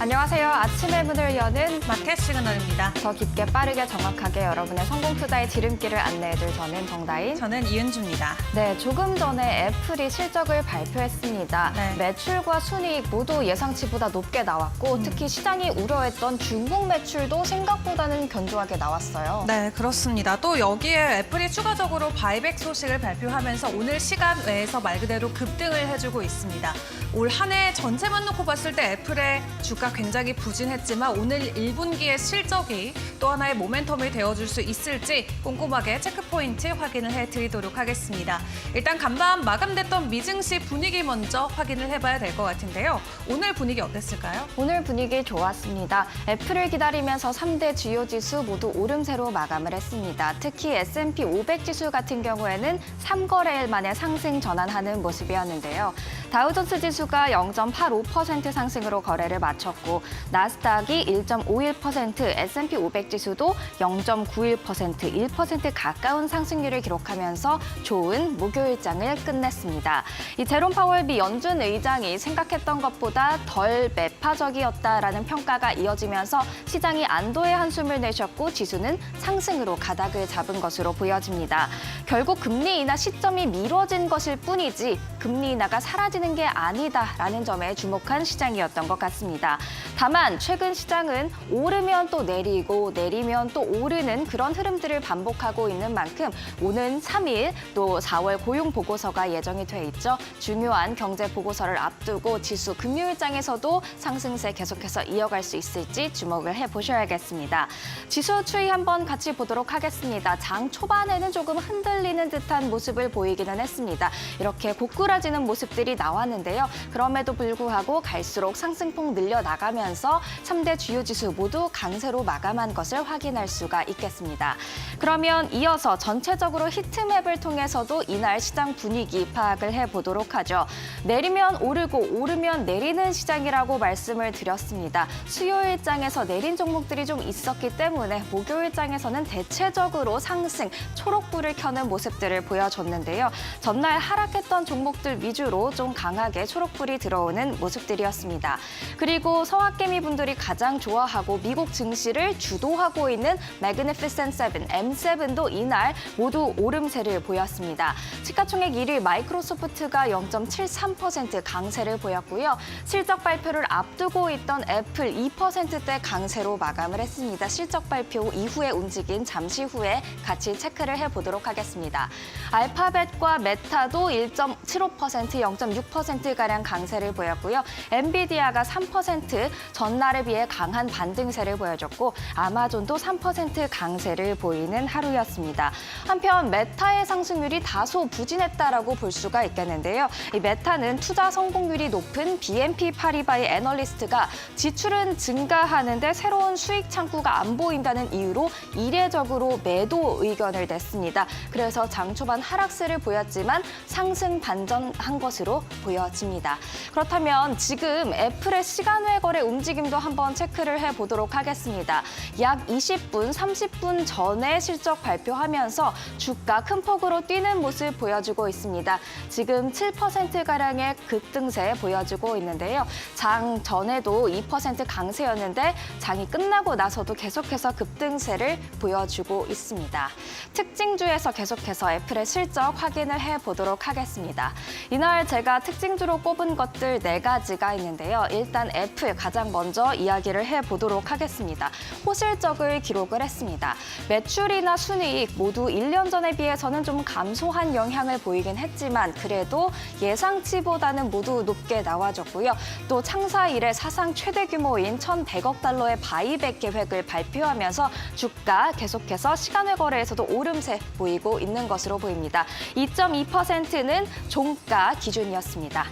안녕하세요. 아침의 문을 여는 마켓 시그널입니다. 더 깊게 빠르게 정확하게 여러분의 성공 투자의 지름길을 안내해줄 저는 정다인. 저는 이은주입니다. 네, 조금 전에 애플이 실적을 발표했습니다. 네. 매출과 순이익 모두 예상치보다 높게 나왔고 특히 시장이 우려했던 중국 매출도 생각보다는 견조하게 나왔어요. 네, 그렇습니다. 또 여기에 애플이 추가적으로 바이백 소식을 발표하면서 오늘 시간 외에서 말 그대로 급등을 해주고 있습니다. 올 한 해 전체만 놓고 봤을 때 애플의 주가 굉장히 부진했지만 오늘 1분기의 실적이 또 하나의 모멘텀이 되어줄 수 있을지 꼼꼼하게 체크포인트 확인을 해드리도록 하겠습니다. 일단 간밤 마감됐던 미증시 분위기 먼저 확인을 해봐야 될 것 같은데요. 오늘 분위기 어땠을까요? 오늘 분위기 좋았습니다. 애플을 기다리면서 3대 주요 지수 모두 오름세로 마감을 했습니다. 특히 S&P 500 지수 같은 경우에는 3거래일 만에 상승 전환하는 모습이었는데요. 다우존스 지수가 0.85% 상승으로 거래를 마쳤고 나스닥이 1.51%, S&P 500 지수도 0.91%, 1% 가까운 상승률을 기록하면서 좋은 목요일장을 끝냈습니다. 이 제롬 파월 미 연준 의장이 생각했던 것보다 덜 매파적이었다라는 평가가 이어지면서 시장이 안도의 한숨을 내셨고 지수는 상승으로 가닥을 잡은 것으로 보여집니다. 결국 금리 인하 시점이 미뤄진 것일 뿐이지 금리 인하가 사라지는 게 아니다라는 점에 주목한 시장이었던 것 같습니다. 다만 최근 시장은 오르면 또 내리고 내리면 또 오르는 그런 흐름들을 반복하고 있는 만큼 오는 3일 또 4월 고용 보고서가 예정이 돼 있죠. 중요한 경제 보고서를 앞두고 지수 금요일장에서도 상승세 계속해서 이어갈 수 있을지 주목을 해보셔야겠습니다. 지수 추이 한번 같이 보도록 하겠습니다. 장 초반에는 조금 흔들리는 듯한 모습을 보이기는 했습니다. 이렇게 고꾸라지는 모습들이 나왔는데요. 그럼에도 불구하고 갈수록 상승폭 늘려나가면서 3대 주요 지수 모두 강세로 마감한 것을 확인할 수가 있겠습니다. 그러면 이어서 전체적으로 히트맵을 통해서도 이날 시장 분위기 파악을 해보도록 하죠. 내리면 오르고 오르면 내리는 시장이라고 말씀을 드렸습니다. 수요일장에서 내린 종목들이 좀 있었기 때문에 목요일장에서는 대체적으로 상승, 초록불을 켜는 모습들을 보여줬는데요. 전날 하락했던 종목들 위주로 좀 강하게 초록불이 들어오는 모습들이었습니다. 그리고 서학개미 분들이 가장 좋아하고 미국 증시를 주도하고 있는 Magnificent 7, M7도 이날 모두 오름세를 보였습니다. 시가총액 1위 마이크로소프트가 0.73% 강세를 보였고요. 실적 발표를 앞두고 있던 애플 2%대 강세로 마감을 했습니다. 실적 발표 이후에 움직인 잠시 후에 같이 체크를 해보도록 하겠습니다. 알파벳과 메타도 1.75%, 0.6%가량 강세를 보였고요. 엔비디아가 3% 전날에 비해 강한 반등세를 보여줬고 아마존도 3% 강세를 보이는 하루였습니다. 한편 메타의 상승률이 다소 부진했다라고 볼 수가 있겠는데요. 이 메타는 투자 성공률이 높은 BNP 파리바의 애널리스트가 지출은 증가하는데 새로운 수익 창구가 안 보인다는 이유로 이례적으로 매도 의견을 냈습니다. 그래서 장 초반 하락세를 보였지만 상승 반전한 것으로 보여집니다. 그렇다면 지금 애플의 시간외 거래 움직임도 한번 체크를 해보도록 하겠습니다. 약 20분, 30분 전에 실적 발표하면서 주가 큰 폭으로 뛰는 모습 보여주고 있습니다. 지금 7%가량의 급등세 보여주고 있는데요. 장 전에도 2% 강세였는데 장이 끝나고 나서도 계속해서 급등세를 보여주고 있습니다. 특징주에서 계속해서 애플의 실적 확인을 해보도록 하겠습니다. 이날 제가 특징주로 꼽은 것들 4가지가 있는데요. 일단 애플 가장 먼저 이야기를 해보도록 하겠습니다. 호실적을 기록을 했습니다. 매출이나 순이익 모두 1년 전에 비해서는 좀 감소한 영향을 보이긴 했지만 그래도 예상치보다는 모두 높게 나와줬고요. 또 창사 이래 사상 최대 규모인 1,100억 달러의 바이백 계획을 발표하면서 주가 계속해서 시간외 거래에서도 오름세 보이고 있는 것으로 보입니다. 2.2%는 종가 기준이었습니다.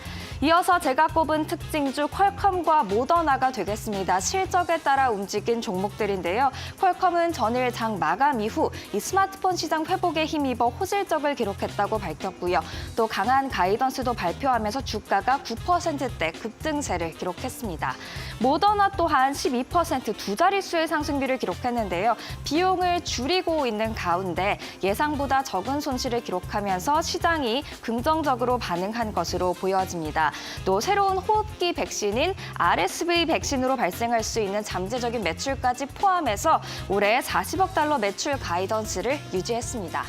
이어서 제가 꼽은 특징주 퀄컴과 모더나가 되겠습니다. 실적에 따라 움직인 종목들인데요. 퀄컴은 전일 장 마감 이후 이 스마트폰 시장 회복에 힘입어 호실적을 기록했다고 밝혔고요. 또 강한 가이던스도 발표하면서 주가가 9%대 급등세를 기록했습니다. 모더나 또한 12% 두 자릿수의 상승률을 기록했는데요. 비용을 줄이고 있는 가운데 예상보다 적은 손실을 기록하면서 시장이 긍정적으로 반응한 것으로 보여집니다. 또 새로운 호흡기 백신인 RSV 백신으로 발생할 수 있는 잠재적인 매출까지 포함해서 올해 40억 달러 매출 가이던스를 유지했습니다.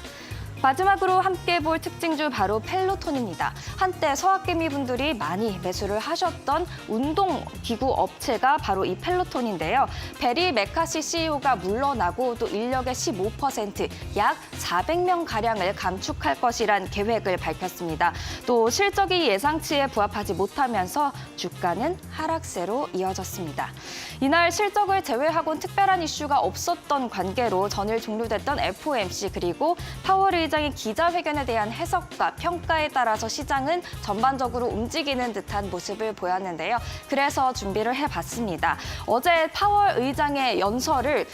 마지막으로 함께 볼 특징주 바로 펠로톤입니다. 한때 서학개미분들이 많이 매수를 하셨던 운동기구 업체가 바로 이 펠로톤인데요. 베리 메카시 CEO가 물러나고 또 인력의 15%, 약 400명가량을 감축할 것이란 계획을 밝혔습니다. 또 실적이 예상치에 부합하지 못하면서 주가는 하락세로 이어졌습니다. 이날 실적을 제외하고는 특별한 이슈가 없었던 관계로 전일 종료됐던 FOMC 그리고 파월 의장의 기자회견에 대한 해석과 평가에 따라서 시장은 전반적으로 움직이는 듯한 모습을 보였는데요. 그래서 준비를 해봤습니다. 어제 파월 의장의 연설을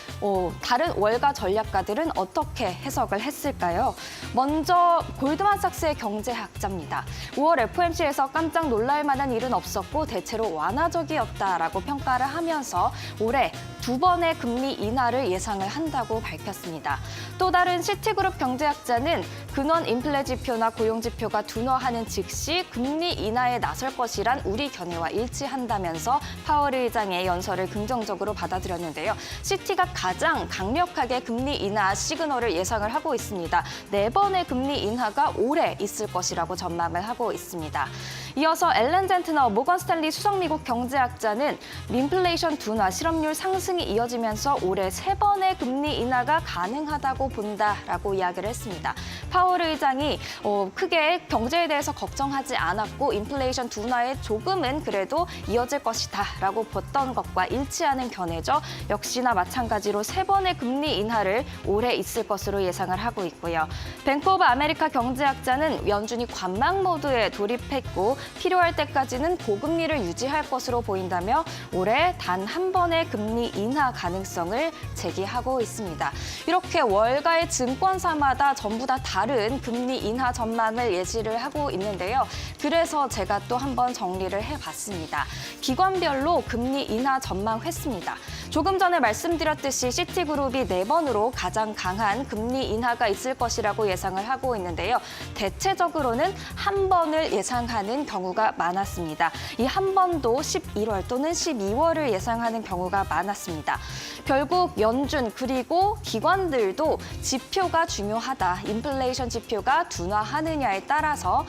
다른 월가 전략가들은 어떻게 해석을 했을까요? 먼저 골드만삭스의 경제학자입니다. 5월 FOMC에서 깜짝 놀랄 만한 일은 없었고 대체로 완화적이었다라고 평가를 하면서 올해 2번의 금리 인하를 예상을 한다고 밝혔습니다. 또 다른 시티그룹 경제학자는 근원 인플레 지표나 고용 지표가 둔화하는 즉시 금리 인하에 나설 것이란 우리 견해와 일치한다면서 파월 의장의 연설을 긍정적으로 받아들였는데요. 시티가 가장 강력하게 금리 인하 시그널을 예상을 하고 있습니다. 4번의 금리 인하가 올해 있을 것이라고 전망을 하고 있습니다. 이어서 앨런 젠트너 모건 스탠리 수석 미국 경제학자는 인플레이션 둔화, 실업률 상승이 이어지면서 올해 3번의 금리 인하가 가능하다고 본다라고 이야기를 했습니다. 파월 의장이 크게 경제에 대해서 걱정하지 않았고 인플레이션 둔화에 조금은 그래도 이어질 것이다라고 봤던 것과 일치하는 견해죠. 역시나 마찬가지로 3번의 금리 인하를 올해 있을 것으로 예상을 하고 있고요. 뱅크 오브 아메리카 경제학자는 연준이 관망 모드에 돌입했고 필요할 때까지는 고금리를 유지할 것으로 보인다며 올해 단 한 번의 금리 인하 가능성을 제기하고 있습니다. 이렇게 월가의 증권사마다 전부 다 다른 금리 인하 전망을 예시를 하고 있는데요. 그래서 제가 또 한번 정리를 해봤습니다. 기관별로 금리 인하 전망했습니다. 조금 전에 말씀드렸듯이 시티그룹이 4번으로 가장 강한 금리 인하가 있을 것이라고 예상을 하고 있는데요. 대체적으로는 한 번을 예상하는 경우가 많았습니다. 이 한 번도 11월 또는 12월을 예상하는 경우가 많았습니다. 결국 연준 그리고 기관들도 지표가 중요하다. 인플레이션 지표가 둔화하느냐에 따라서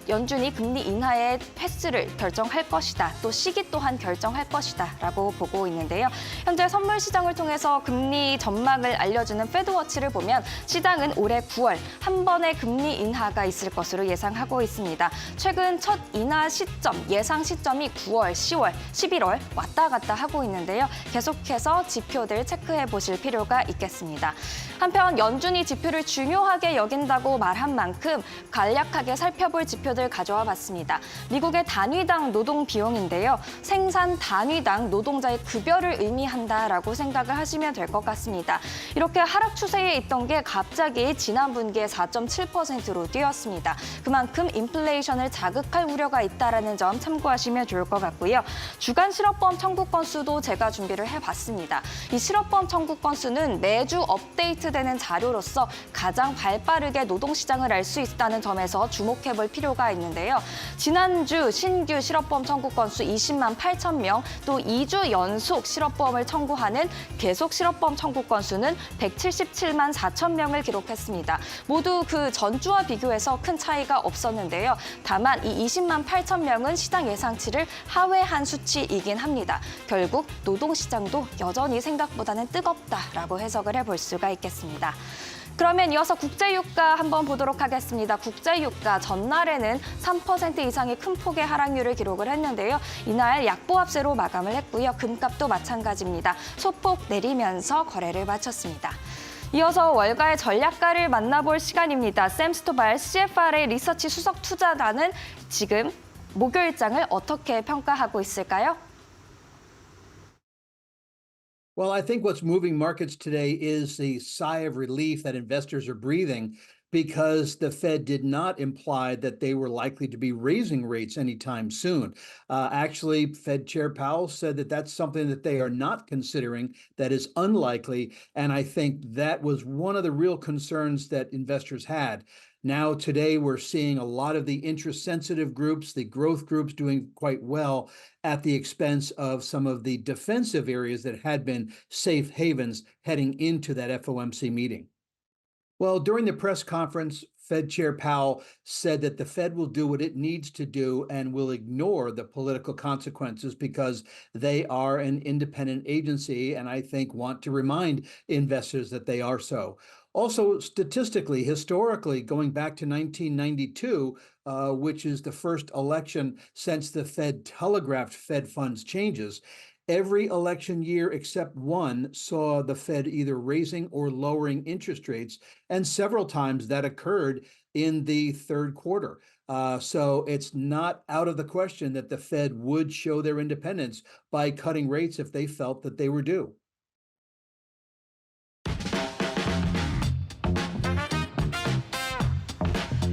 연준이 금리 인하의 패스를 결정할 것이다. 또 시기 또한 결정할 것이다. 라고 보고 있는데요. 현재 선물 시장을 통해서 금리 전망을 알려주는 페드워치를 보면 시장은 올해 9월 한 번의 금리 인하가 있을 것으로 예상하고 있습니다. 최근 첫 인하 시점, 예상 시점이 9월, 10월, 11월 왔다 갔다 하고 있는데요. 계속해서 지표들 체크해 보실 필요가 있겠습니다. 한편 연준이 지표를 중요하게 여긴다고 말한 만큼 간략하게 살펴볼 지표들 가져와 봤습니다. 미국의 단위당 노동 비용인데요. 생산 단위당 노동자의 급여를 의미한다라고 생각을 하시면 될 것 같습니다. 이렇게 하락 추세에 있던 게 갑자기 지난 분기에 4.7%로 뛰었습니다. 그만큼 인플레이션을 자극할 우려가 있다는 점 참고하시면 좋을 것 같고요. 주간 실업보험 청구 건수도 제가 준비를 해봤습니다. 이 실업보험 청구 건수는 매주 업데이트되는 자료로서 가장 발빠르게 노동시장을 알 수 있다는 점에서 주목해볼 필요가 있는데요. 지난주 신규 실업보험 청구 건수 20만 8천 명, 또 2주 연속 실업보험을 청구하는 계속 실업보험 청구 건수는 177만 4천 명을 기록했습니다. 모두 그 전주와 비교해서 큰 차이가 없었는데요. 다만 이 20만 8천 명은 시장 예상치를 하회한 수치이긴 합니다. 결국 노동시장도 여전히 생각보다는 뜨겁다라고 해석을 해볼 수가 있겠습니다. 그러면 이어서 국제유가 한번 보도록 하겠습니다. 국제유가 전날에는 3% 이상의 큰 폭의 하락률을 기록을 했는데요. 이날 약보합세로 마감을 했고요. 금값도 마찬가지입니다. 소폭 내리면서 거래를 마쳤습니다. 이어서 월가의 전략가를 만나볼 시간입니다. 샘스토발 CFRA 리서치 수석 투자단은 지금 목요일장을 어떻게 평가하고 있을까요? Well, I think what's moving markets today is the sigh of relief that investors are breathing because the Fed did not imply that they were likely to be raising rates anytime soon. Actually, Fed Chair Powell said that that's something that they are not considering, that is unlikely. And I think that was one of the real concerns that investors had. Now, today, we're seeing a lot of the interest-sensitive groups, the growth groups doing quite well at the expense of some of the defensive areas that had been safe havens heading into that FOMC meeting. Well, during the press conference, Fed Chair Powell said that the Fed will do what it needs to do and will ignore the political consequences because they are an independent agency, and I think want to remind investors that they are so. Also, statistically, historically, going back to 1992, which is the first election since the Fed telegraphed Fed funds changes, every election year except one saw the Fed either raising or lowering interest rates, and several times that occurred in the third quarter. So it's not out of the question that the Fed would show their independence by cutting rates if they felt that they were due.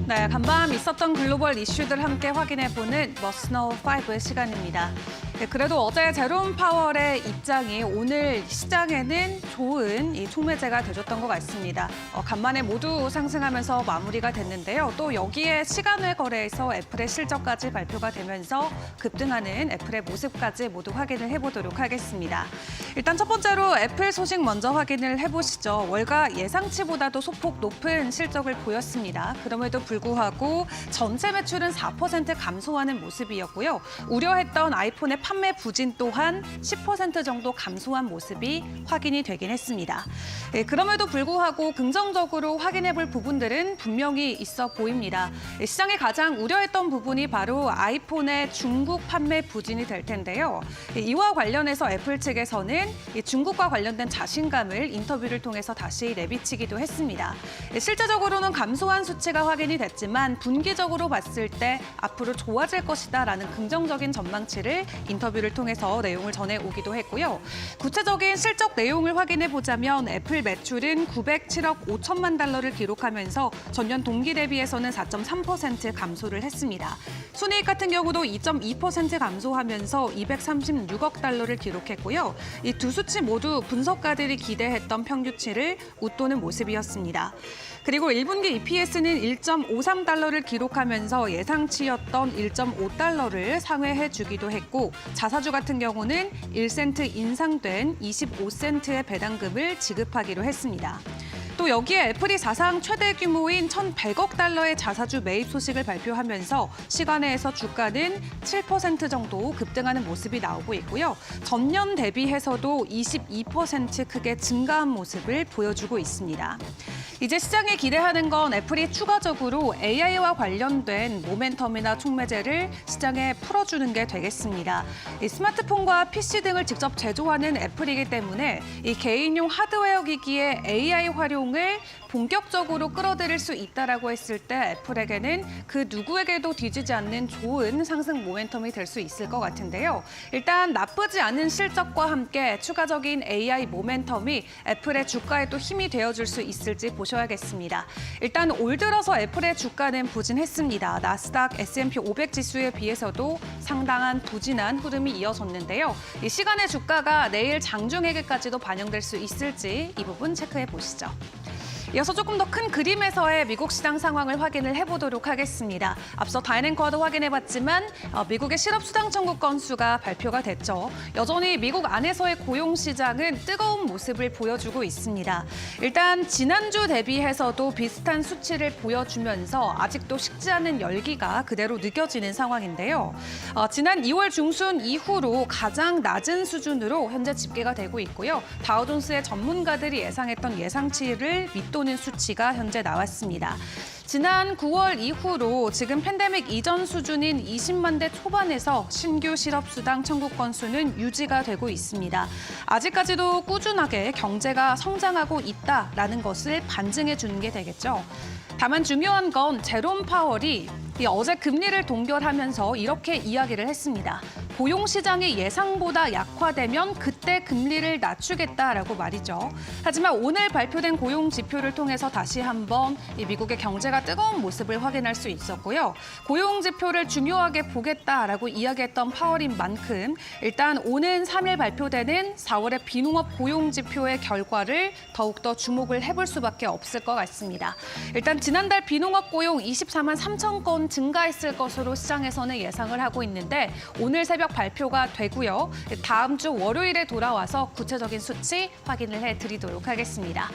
네, 간밤 있었던 글로벌 이슈들 함께 확인해보는 Must Know 5 시간입니다. 네, 그래도 어제 제롬 파월의 입장이 오늘 시장에는 좋은 이 촉매제가 되줬던 것 같습니다. 간만에 모두 상승하면서 마무리가 됐는데요. 또 여기에 시간외 거래에서 애플의 실적까지 발표가 되면서 급등하는 애플의 모습까지 모두 확인을 해보도록 하겠습니다. 일단 첫 번째로 애플 소식 먼저 확인을 해보시죠. 월가 예상치보다도 소폭 높은 실적을 보였습니다. 그럼에도 불구하고 전체 매출은 4% 감소하는 모습이었고요. 우려했던 아이폰의 판매 부진 또한 10% 정도 감소한 모습이 확인이 되긴 했습니다. 네, 그럼에도 불구하고 긍정적으로 확인해볼 부분들은 분명히 있어 보입니다. 시장이 가장 우려했던 부분이 바로 아이폰의 중국 판매 부진이 될 텐데요. 이와 관련해서 애플 측에서는 중국과 관련된 자신감을 인터뷰를 통해서 다시 내비치기도 했습니다. 실제적으로는 감소한 수치가 확인이 됐지만 분기적으로 봤을 때 앞으로 좋아질 것이다라는 긍정적인 전망치를 인터뷰를 통해서 내용을 전해오기도 했고요. 구체적인 실적 내용을 확인해보자면 애플 매출은 907억 5천만 달러를 기록하면서 전년 동기 대비해서는 4.3% 감소를 했습니다. 순이익 같은 경우도 2.2% 감소하면서 236억 달러를 기록했고요. 이 두 수치 모두 분석가들이 기대했던 평균치를 웃도는 모습이었습니다. 그리고 1분기 EPS는 1.53달러를 기록하면서 예상치였던 1.5달러를 상회해주기도 했고 자사주 같은 경우는 1센트 인상된 25센트의 배당금을 지급하기로 했습니다. 또 여기에 애플이 사상 최대 규모인 1,100억 달러의 자사주 매입 소식을 발표하면서 시간외에서 주가는 7% 정도 급등하는 모습이 나오고 있고요. 전년 대비해서도 22% 크게 증가한 모습을 보여주고 있습니다. 이제 시장이 기대하는 건 애플이 추가적으로 AI와 관련된 모멘텀이나 촉매제를 시장에 풀어주는 게 되겠습니다. 이 스마트폰과 PC 등을 직접 제조하는 애플이기 때문에 이 개인용 하드웨어 기기의 AI 활용을 본격적으로 끌어들일 수 있다라고 했을 때 애플에게는 그 누구에게도 뒤지지 않는 좋은 상승 모멘텀이 될 수 있을 것 같은데요. 일단 나쁘지 않은 실적과 함께 추가적인 AI 모멘텀이 애플의 주가에 또 힘이 되어줄 수 있을지 보셔야겠습니다. 일단 올 들어서 애플의 주가는 부진했습니다. 나스닥 S&P 500 지수에 비해서도 상당한 부진한 흐름이 이어졌는데요. 이 시간의 주가가 내일 장중에게까지도 반영될 수 있을지 이 부분 체크해 보시죠. 이어서 조금 더 큰 그림에서의 미국 시장 상황을 확인을 해보도록 하겠습니다. 앞서 다이낸코어도 확인해봤지만 미국의 실업수당 청구 건수가 발표가 됐죠. 여전히 미국 안에서의 고용시장은 뜨거운 모습을 보여주고 있습니다. 일단 지난주 대비해서도 비슷한 수치를 보여주면서 아직도 식지 않는 열기가 그대로 느껴지는 상황인데요. 지난 2월 중순 이후로 가장 낮은 수준으로 현재 집계가 되고 있고요. 다우존스의 전문가들이 예상했던 예상치를 밑도는 수치가 현재 나왔습니다. 지난 9월 이후로 지금 팬데믹 이전 수준인 20만 대 초반에서 신규 실업수당 청구 건수는 유지가 되고 있습니다. 아직까지도 꾸준하게 경제가 성장하고 있다라는 것을 반증해 주는 게 되겠죠. 다만 중요한 건 제롬 파월이 어제 금리를 동결하면서 이렇게 이야기를 했습니다. 고용 시장이 예상보다 약화되면 그때 금리를 낮추겠다라고 말이죠. 하지만 오늘 발표된 고용 지표를 통해서 다시 한번 이 미국의 경제가 뜨거운 모습을 확인할 수 있었고요. 고용 지표를 중요하게 보겠다라고 이야기했던 파월인 만큼 일단 오는 3일 발표되는 4월의 비농업 고용 지표의 결과를 더욱더 주목을 해볼 수밖에 없을 것 같습니다. 일단 지난달 비농업 고용 24만 3천 건 증가했을 것으로 시장에서는 예상을 하고 있는데 오늘 새벽 발표가 되고요. 다음 주 월요일에 돌아와서 구체적인 수치 확인을 해드리도록 하겠습니다.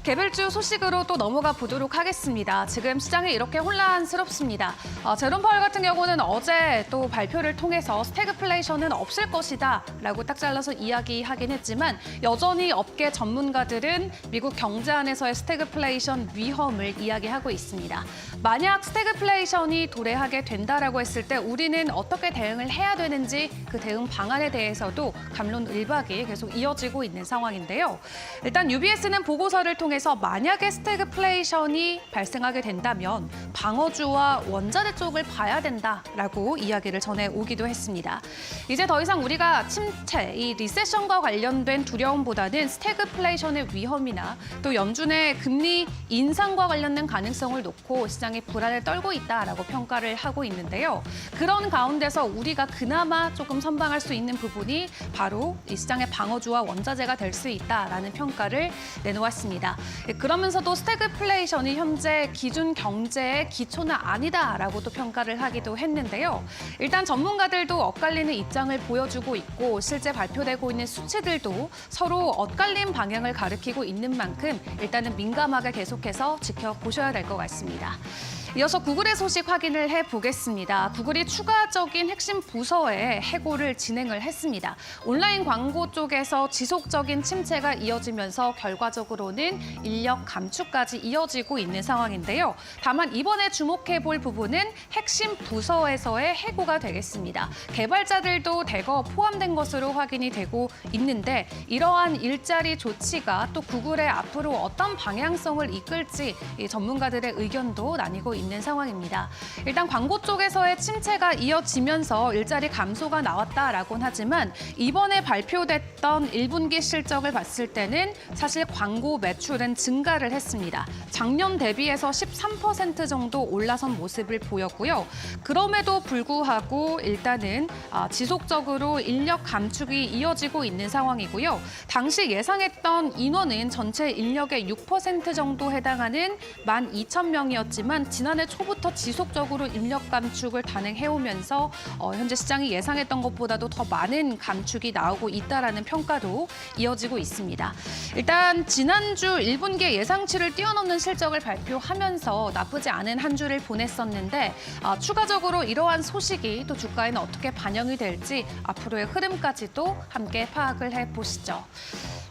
개별주 소식으로 또 넘어가 보도록 하겠습니다. 지금 시장이 이렇게 혼란스럽습니다. 제롬 파월 같은 경우는 어제 또 발표를 통해서 스태그플레이션은 없을 것이다 라고 딱 잘라서 이야기하긴 했지만 여전히 업계 전문가들은 미국 경제 안에서의 스태그플레이션 위험을 이야기하고 있습니다. 만약 스태그플레이션이 도래하게 된다라고 했을 때 우리는 어떻게 대응을 해야 되는지 그 대응 방안에 대해서도 갑론을박이 계속 이어지고 있는 상황인데요. 일단 UBS는 보고서를 통해서 만약에 스태그플레이션이 발생하게 된다면 방어주와 원자재 쪽을 봐야 된다라고 이야기를 전해오기도 했습니다. 이제 더 이상 우리가 침체, 이 리세션과 관련된 두려움보다는 스태그플레이션의 위험이나 또 연준의 금리 인상과 관련된 가능성을 놓고 시장이 불안을 떨고 있다라고 평가를 하고 있는데요. 그런 가운데서 우리가 그나마 조금 선방할 수 있는 부분이 바로 이 시장의 방어주와 원자재가 될 수 있다라는 평가를 내놓았습니다. 그러면서도 스태그플레이션이 현재 기준 경제의 기초는 아니다라고 또 평가를 하기도 했는데요. 일단 전문가들도 엇갈리는 입장을 보여주고 있고 실제 발표되고 있는 수치들도 서로 엇갈린 방향을 가리키고 있는 만큼 일단은 민감하게 계속해서 지켜보셔야 될 것 같습니다. 이어서 구글의 소식 확인을 해보겠습니다. 구글이 추가적인 핵심 부서에 해고를 진행을 했습니다. 온라인 광고 쪽에서 지속적인 침체가 이어지면서 결과적으로는 인력 감축까지 이어지고 있는 상황인데요. 다만 이번에 주목해볼 부분은 핵심 부서에서의 해고가 되겠습니다. 개발자들도 대거 포함된 것으로 확인이 되고 있는데 이러한 일자리 조치가 또 구글의 앞으로 어떤 방향성을 이끌지 이 전문가들의 의견도 나뉘고 있는 상황입니다. 일단 광고 쪽에서의 침체가 이어지면서 일자리 감소가 나왔다라고는 하지만 이번에 발표됐던 1분기 실적을 봤을 때는 사실 광고 매출은 증가를 했습니다. 작년 대비해서 13% 정도 올라선 모습을 보였고요. 그럼에도 불구하고 일단은 지속적으로 인력 감축이 이어지고 있는 상황이고요. 당시 예상했던 인원은 전체 인력의 6% 정도 해당하는 12,000명이었지만 지난해 초부터 지속적으로 인력 감축을 단행해오면서 현재 시장이 예상했던 것보다도 더 많은 감축이 나오고 있다라는 평가도 이어지고 있습니다. 일단 지난주 1분기에 예상치를 뛰어넘는 실적을 발표하면서 나쁘지 않은 한 주를 보냈었는데 추가적으로 이러한 소식이 또 주가에는 어떻게 반영이 될지 앞으로의 흐름까지도 함께 파악을 해보시죠.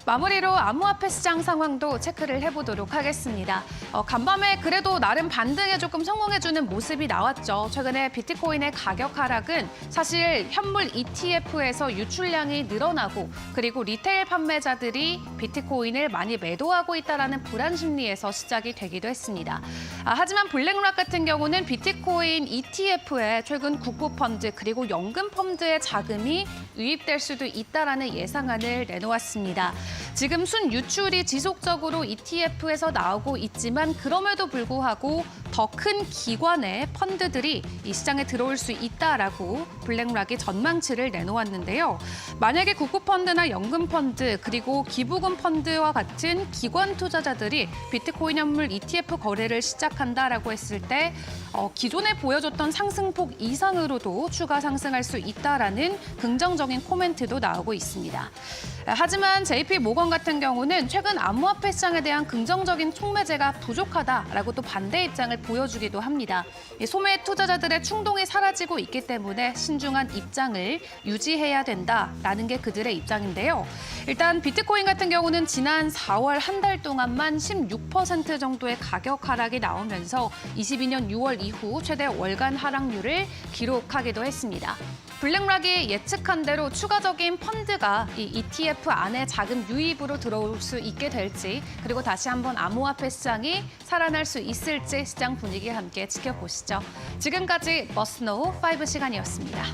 마무리로 암호화폐 시장 상황도 체크를 해보도록 하겠습니다. 간밤에 그래도 나름 반등에 조금 성공해주는 모습이 나왔죠. 최근에 비트코인의 가격 하락은 사실 현물 ETF에서 유출량이 늘어나고 그리고 리테일 판매자들이 비트코인을 많이 매도하고 있다는 불안 심리에서 시작이 되기도 했습니다. 하지만 블랙락 같은 경우는 비트코인 ETF에 최근 국부펀드 그리고 연금펀드의 자금이 유입될 수도 있다는 예상안을 내놓았습니다. 지금 순 유출이 지속적으로 ETF에서 나오고 있지만 그럼에도 불구하고 더 큰 기관의 펀드들이 이 시장에 들어올 수 있다라고 블랙락이 전망치를 내놓았는데요. 만약에 국부펀드나 연금펀드 그리고 기부금 펀드와 같은 기관 투자자들이 비트코인 현물 ETF 거래를 시작한다라고 했을 때 기존에 보여줬던 상승폭 이상으로도 추가 상승할 수 있다라는 긍정적인 코멘트도 나오고 있습니다. 하지만 JP 모건 같은 경우는 최근 암호화폐 시장에 대한 긍정적인 촉매제가 부족하다라고 또 반대 입장을 보여주기도 합니다. 소매 투자자들의 충동이 사라지고 있기 때문에 신중한 입장을 유지해야 된다라는 게 그들의 입장인데요. 일단 비트코인 같은 경우는 지난 4월 한 달 동안만 16% 정도의 가격 하락이 나오면서 22년 6월 이후 최대 월간 하락률을 기록하기도 했습니다. 블랙락이 예측한 대로 추가적인 펀드가 이 ETF 안에 자금 유입으로 들어올 수 있게 될지 그리고 다시 한번 암호화폐 시장이 살아날 수 있을지 시장 분위기 함께 지켜보시죠. 지금까지 머스노우 5 시간이었습니다.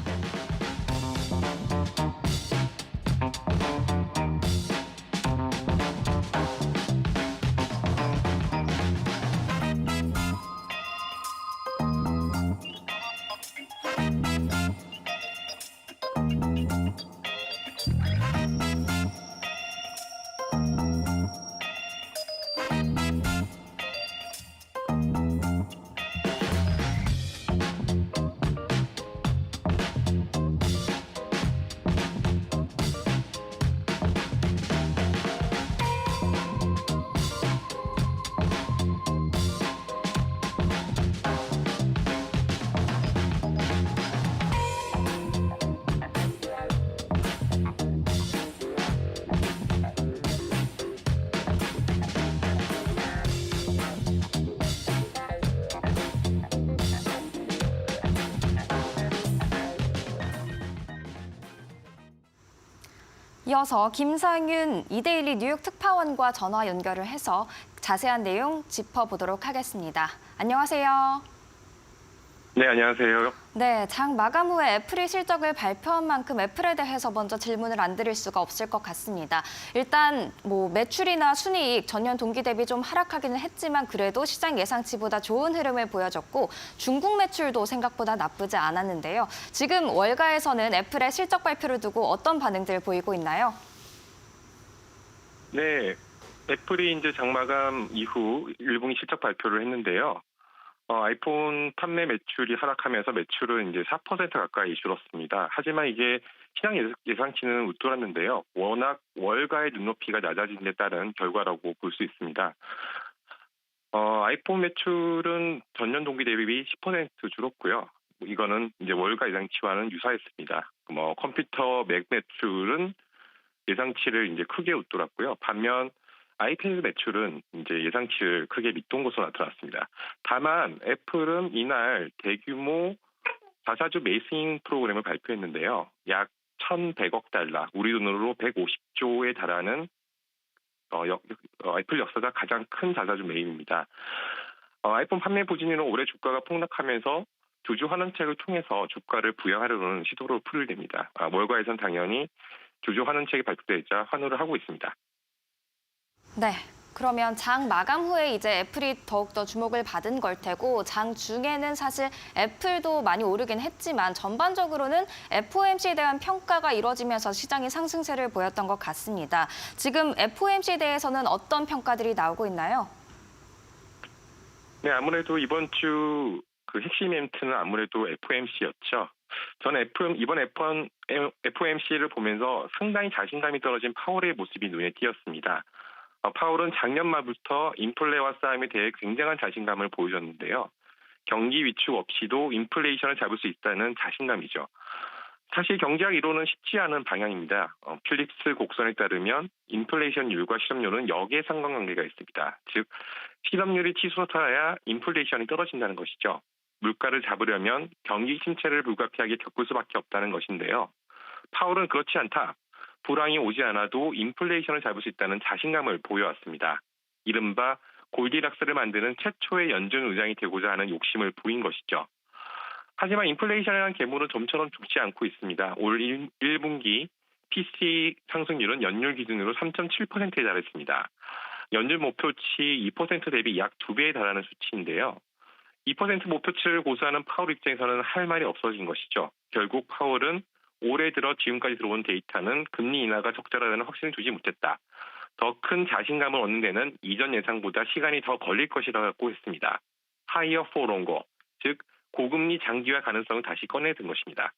이어서 김상윤 이데일리 뉴욕 특파원과 전화 연결을 해서 자세한 내용 짚어보도록 하겠습니다. 안녕하세요. 네, 안녕하세요. 네, 장 마감 후에 애플이 실적을 발표한 만큼 애플에 대해서 먼저 질문을 안 드릴 수가 없을 것 같습니다. 일단 매출이나 순이익 전년 동기 대비 좀 하락하기는 했지만 그래도 시장 예상치보다 좋은 흐름을 보여줬고 중국 매출도 생각보다 나쁘지 않았는데요. 지금 월가에서는 애플의 실적 발표를 두고 어떤 반응들 보이고 있나요? 네, 애플이 이제 장마감 이후 1분기 실적 발표를 했는데요. 아이폰 판매 매출이 하락하면서 매출은 이제 4% 가까이 줄었습니다. 하지만 이게 시장 예상치는 웃돌았는데요. 워낙 월가의 눈높이가 낮아진 데 따른 결과라고 볼 수 있습니다. 아이폰 매출은 전년 동기 대비 10% 줄었고요. 이거는 이제 월가 예상치와는 유사했습니다. 컴퓨터 맥 매출은 예상치를 이제 크게 웃돌았고요. 반면 아이패드 매출은 이제 예상치를 크게 밑돈 것으로 나타났습니다. 다만 애플은 이날 대규모 자사주 매수잉 프로그램을 발표했는데요. 약 1,100억 달러, 우리 돈으로 150조에 달하는 애플 역사상 가장 큰 자사주 매입입니다. 아이폰 판매 부진으로 올해 주가가 폭락하면서 주주 환원책을 통해서 주가를 부양하려는 시도로 풀을 냅니다. 월가에선 당연히 주주 환원책이 발표되자 환호를 하고 있습니다. 네. 그러면 장 마감 후에 이제 애플이 더욱더 주목을 받은 걸 테고 장 중에는 사실 애플도 많이 오르긴 했지만 전반적으로는 FOMC에 대한 평가가 이뤄지면서 시장이 상승세를 보였던 것 같습니다. 지금 FOMC에 대해서는 어떤 평가들이 나오고 있나요? 네, 아무래도 이번 주 그 핵심 이벤트는 아무래도 FOMC였죠. 저는 이번 FOMC를 보면서 상당히 자신감이 떨어진 파월의 모습이 눈에 띄었습니다. 파월은 작년 말부터 인플레와 싸움에 대해 굉장한 자신감을 보여줬는데요. 경기 위축 없이도 인플레이션을 잡을 수 있다는 자신감이죠. 사실 경제학 이론은 쉽지 않은 방향입니다. 필립스 곡선에 따르면 인플레이션율과 실업률은 역의 상관관계가 있습니다. 즉, 실업률이 치솟아야 인플레이션이 떨어진다는 것이죠. 물가를 잡으려면 경기 침체를 불가피하게 겪을 수밖에 없다는 것인데요. 파월은 그렇지 않다. 불황이 오지 않아도 인플레이션을 잡을 수 있다는 자신감을 보여왔습니다. 이른바 골디락스를 만드는 최초의 연준 의장이 되고자 하는 욕심을 보인 것이죠. 하지만 인플레이션이라는 괴물은 좀처럼 죽지 않고 있습니다. 올 1분기 PCE 상승률은 연율 기준으로 3.7%에 달했습니다. 연율 목표치 2% 대비 약 2배에 달하는 수치인데요. 2% 목표치를 고수하는 파월 입장에서는 할 말이 없어진 것이죠. 결국 파월은 올해 들어 지금까지 들어온 데이터는 금리 인하가 적절하다는 확신을 주지 못했다. 더 큰 자신감을 얻는 데는 이전 예상보다 시간이 더 걸릴 것이라고 했습니다. Higher for longer, 즉 고금리 장기화 가능성을 다시 꺼내든 것입니다.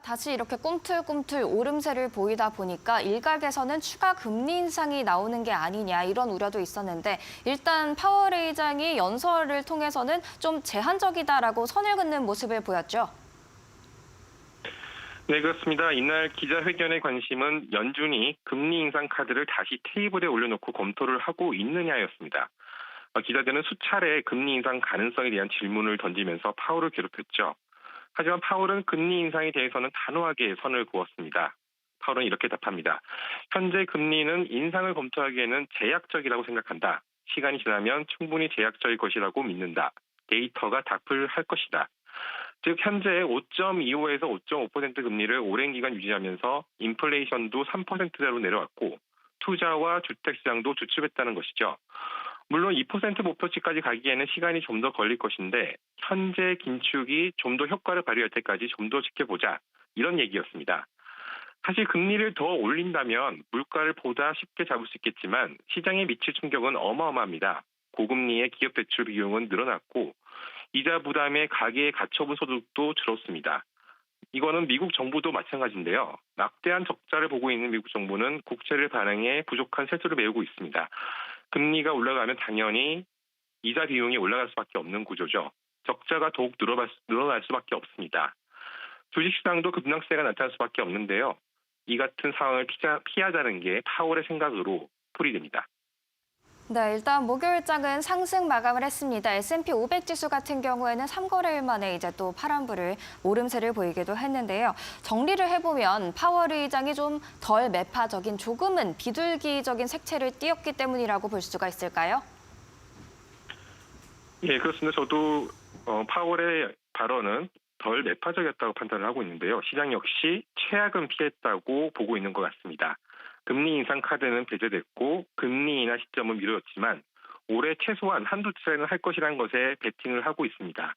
다시 이렇게 꿈틀꿈틀 오름세를 보이다 보니까 일각에서는 추가 금리 인상이 나오는 게 아니냐 이런 우려도 있었는데 일단 파월 의장이 연설을 통해서는 좀 제한적이다라고 선을 긋는 모습을 보였죠. 네, 그렇습니다. 이날 기자회견의 관심은 연준이 금리 인상 카드를 다시 테이블에 올려놓고 검토를 하고 있느냐였습니다. 기자들은 수차례 금리 인상 가능성에 대한 질문을 던지면서 파월을 괴롭혔죠. 하지만 파월은 금리 인상에 대해서는 단호하게 선을 그었습니다. 파월은 이렇게 답합니다. 현재 금리는 인상을 검토하기에는 제약적이라고 생각한다. 시간이 지나면 충분히 제약적일 것이라고 믿는다. 데이터가 답을 할 것이다. 즉 현재 5.25에서 5.5% 금리를 오랜 기간 유지하면서 인플레이션도 3%대로 내려왔고 투자와 주택시장도 주춤했다는 것이죠. 물론 2% 목표치까지 가기에는 시간이 좀 더 걸릴 것인데 현재 긴축이 좀 더 효과를 발휘할 때까지 좀 더 지켜보자 이런 얘기였습니다. 사실 금리를 더 올린다면 물가를 보다 쉽게 잡을 수 있겠지만 시장에 미칠 충격은 어마어마합니다. 고금리의 기업 대출 비용은 늘어났고 이자 부담에 가계의 가처분 소득도 줄었습니다. 이거는 미국 정부도 마찬가지인데요. 막대한 적자를 보고 있는 미국 정부는 국채를 발행해 부족한 세수를 메우고 있습니다. 금리가 올라가면 당연히 이자 비용이 올라갈 수밖에 없는 구조죠. 적자가 더욱 늘어날 수밖에 없습니다. 주식시장도 급락세가 나타날 수밖에 없는데요. 이 같은 상황을 피하자는 게 파월의 생각으로 풀이됩니다. 네, 일단 목요일장은 상승 마감을 했습니다. S&P 500 지수 같은 경우에는 3거래일 만에 이제 또 파란불을 오름세를 보이기도 했는데요. 정리를 해보면 파월 의장이 좀 덜 매파적인 조금은 비둘기적인 색채를 띄었기 때문이라고 볼 수가 있을까요? 예, 그렇습니다. 저도 파월의 발언은 덜 매파적이었다고 판단을 하고 있는데요. 시장 역시 최악은 피했다고 보고 있는 것 같습니다. 금리 인상 카드는 배제됐고 금리 인하 시점은 미뤄졌지만 올해 최소한 한두 차례는 할 것이라는 것에 베팅을 하고 있습니다.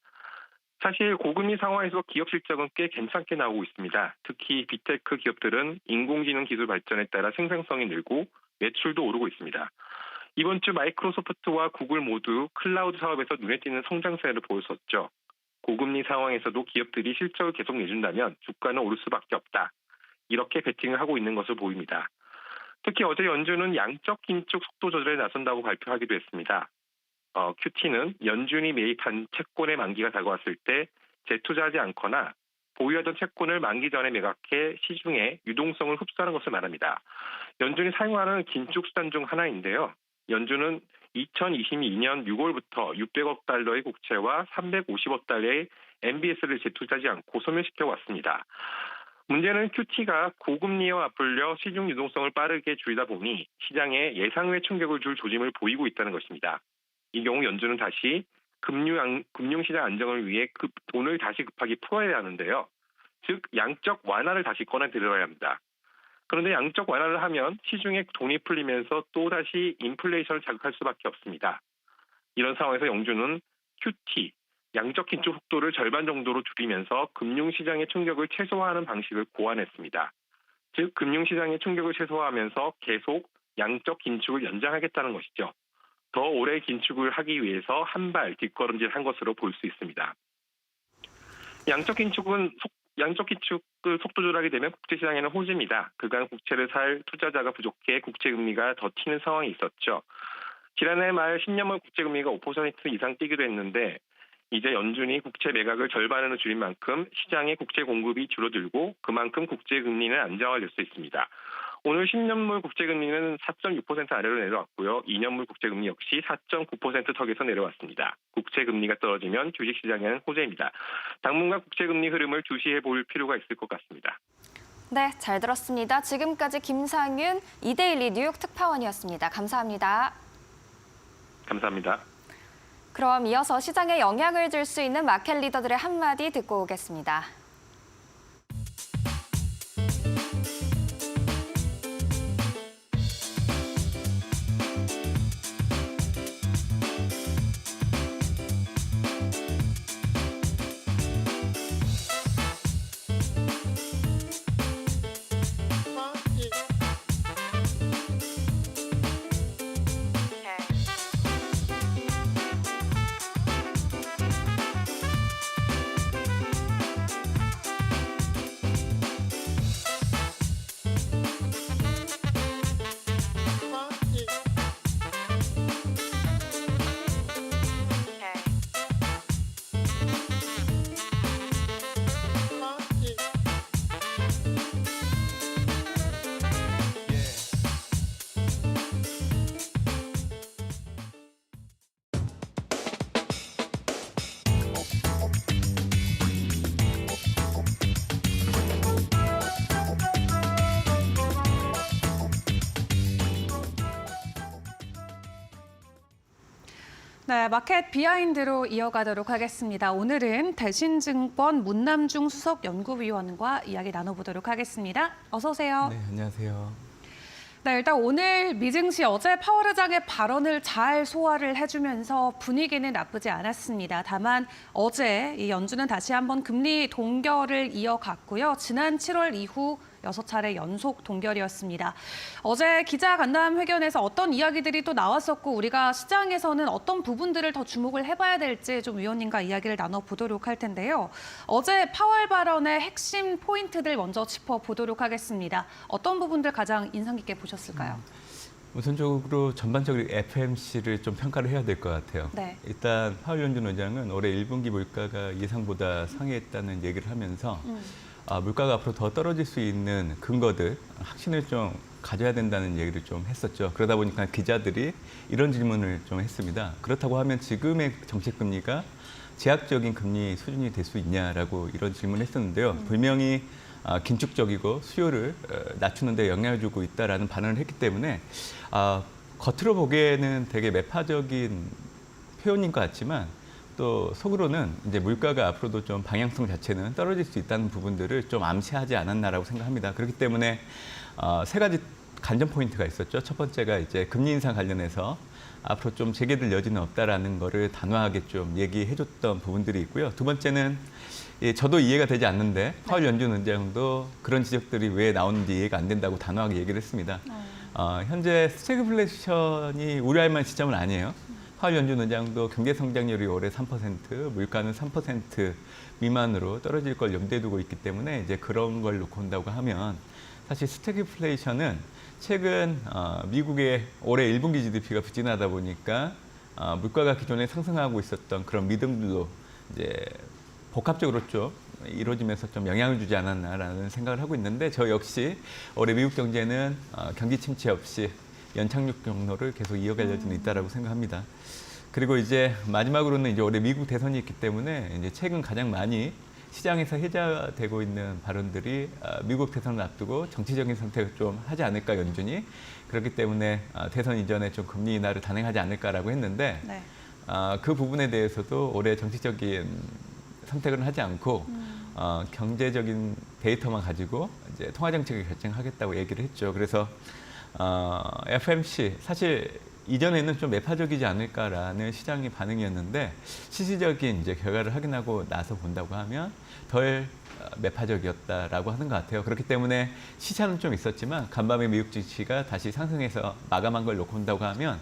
사실 고금리 상황에서 기업 실적은 꽤 괜찮게 나오고 있습니다. 특히 빅테크 기업들은 인공지능 기술 발전에 따라 생산성이 늘고 매출도 오르고 있습니다. 이번 주 마이크로소프트와 구글 모두 클라우드 사업에서 눈에 띄는 성장세를 보였었죠. 고금리 상황에서도 기업들이 실적을 계속 내준다면 주가는 오를 수밖에 없다. 이렇게 베팅을 하고 있는 것으로 보입니다. 특히 어제 연준은 양적 긴축 속도 조절에 나선다고 발표하기도 했습니다. QT는 연준이 매입한 채권의 만기가 다가왔을 때 재투자하지 않거나 보유하던 채권을 만기 전에 매각해 시중에 유동성을 흡수하는 것을 말합니다. 연준이 사용하는 긴축 수단 중 하나인데요. 연준은 2022년 6월부터 600억 달러의 국채와 350억 달러의 MBS를 재투자하지 않고 소멸시켜 왔습니다. 문제는 QT가 고금리와 맞불려 시중 유동성을 빠르게 줄이다 보니 시장에 예상외 충격을 줄 조짐을 보이고 있다는 것입니다. 이 경우 연준은 다시 금융시장 안정을 위해 돈을 다시 급하게 풀어야 하는데요. 즉 양적 완화를 다시 꺼내들어야 합니다. 그런데 양적 완화를 하면 시중에 돈이 풀리면서 또다시 인플레이션을 자극할 수밖에 없습니다. 이런 상황에서 연준은 QT, 양적 긴축 속도를 절반 정도로 줄이면서 금융시장의 충격을 최소화하는 방식을 고안했습니다. 즉 금융시장의 충격을 최소화하면서 계속 양적 긴축을 연장하겠다는 것이죠. 더 오래 긴축을 하기 위해서 한 발 뒷걸음질한 것으로 볼 수 있습니다. 양적 긴축을 속도 조절하게 되면 국제시장에는 호재입니다. 그간 국채를 살 투자자가 부족해 국채금리가 더 튀는 상황이 있었죠. 지난해 말 10년물 국채금리가 5% 이상 뛰기도 했는데 이제 연준이 국채 매각을 절반으로 줄인 만큼 시장의 국채 공급이 줄어들고 그만큼 국채금리는 안정화될 수 있습니다. 오늘 10년물 국채금리는 4.6% 아래로 내려왔고요. 2년물 국채금리 역시 4.9% 턱에서 내려왔습니다. 국채금리가 떨어지면 주식시장에는 호재입니다. 당분간 국채금리 흐름을 주시해 볼 필요가 있을 것 같습니다. 네, 잘 들었습니다. 지금까지 김상윤 이데일리 뉴욕 특파원이었습니다. 감사합니다. 감사합니다. 그럼 이어서 시장에 영향을 줄 수 있는 마켓 리더들의 한마디 듣고 오겠습니다. 네, 마켓 비하인드로 이어가도록 하겠습니다. 오늘은 대신증권 문남중 수석 연구위원과 이야기 나눠보도록 하겠습니다. 어서 오세요. 네, 안녕하세요. 네, 일단 오늘 미증시 어제 파월 의장의 발언을 잘 소화를 해주면서 분위기는 나쁘지 않았습니다. 다만 어제 이 연준은 다시 한번 금리 동결을 이어갔고요. 지난 7월 이후 6차례 연속 동결이었습니다. 어제 기자간담회견에서 어떤 이야기들이 또 나왔었고 우리가 시장에서는 어떤 부분들을 더 주목을 해봐야 될지 좀 위원님과 이야기를 나눠보도록 할 텐데요. 어제 파월 발언의 핵심 포인트들 먼저 짚어보도록 하겠습니다. 어떤 부분들 가장 인상 깊게 보셨을까요? 우선적으로 전반적으로 FMC를 좀 평가를 해야 될 것 같아요. 네. 일단 파월 연준 의장은 올해 1분기 물가가 예상보다 상회했다는 얘기를 하면서 물가가 앞으로 더 떨어질 수 있는 근거들, 확신을 좀 가져야 된다는 얘기를 좀 했었죠. 그러다 보니까 기자들이 이런 질문을 좀 했습니다. 그렇다고 하면 지금의 정책 금리가 제약적인 금리 수준이 될 수 있냐라고 이런 질문을 했었는데요. 분명히 긴축적이고 수요를 낮추는 데 영향을 주고 있다라는 반응을 했기 때문에 겉으로 보기에는 되게 매파적인 표현인 것 같지만 또 속으로는 이제 물가가 앞으로도 좀 방향성 자체는 떨어질 수 있다는 부분들을 좀 암시하지 않았나라고 생각합니다. 그렇기 때문에 세 가지 관전 포인트가 있었죠. 첫 번째가 이제 금리 인상 관련해서 앞으로 좀 재개될 여지는 없다라는 거를 단호하게 좀 얘기해줬던 부분들이 있고요. 두 번째는 저도 이해가 되지 않는데 파월 연준 의장도 그런 지적들이 왜 나오는지 이해가 안 된다고 단호하게 얘기를 했습니다. 현재 스태그플레이션이 우려할 만한 지점은 아니에요. 파월 연준 의장도 경제 성장률이 올해 3%, 물가는 3% 미만으로 떨어질 걸 염두에 두고 있기 때문에 이제 그런 걸 놓고 온다고 하면 사실 스태그플레이션은 최근 미국의 올해 1분기 GDP가 부진하다 보니까 물가가 기존에 상승하고 있었던 그런 믿음들로 이제 복합적으로 좀 이루어지면서 좀 영향을 주지 않았나라는 생각을 하고 있는데 저 역시 올해 미국 경제는 경기 침체 없이 연착륙 경로를 계속 이어갈 여지는 있다라고 생각합니다. 그리고 이제 마지막으로는 이제 올해 미국 대선이 있기 때문에 이제 최근 가장 많이 시장에서 회자되고 있는 발언들이 미국 대선을 앞두고 정치적인 선택을 좀 하지 않을까 연준이 그렇기 때문에 대선 이전에 좀 금리 인하를 단행하지 않을까라고 했는데 네. 그 부분에 대해서도 올해 정치적인 선택은 하지 않고 경제적인 데이터만 가지고 이제 통화 정책을 결정하겠다고 얘기를 했죠. 그래서 FMC 사실 이전에는 좀 매파적이지 않을까라는 시장의 반응이었는데 실질적인 이제 결과를 확인하고 나서 본다고 하면 덜 매파적이었다라고 하는 것 같아요. 그렇기 때문에 시차는 좀 있었지만 간밤에 미국 증시가 다시 상승해서 마감한 걸 놓고 본다고 하면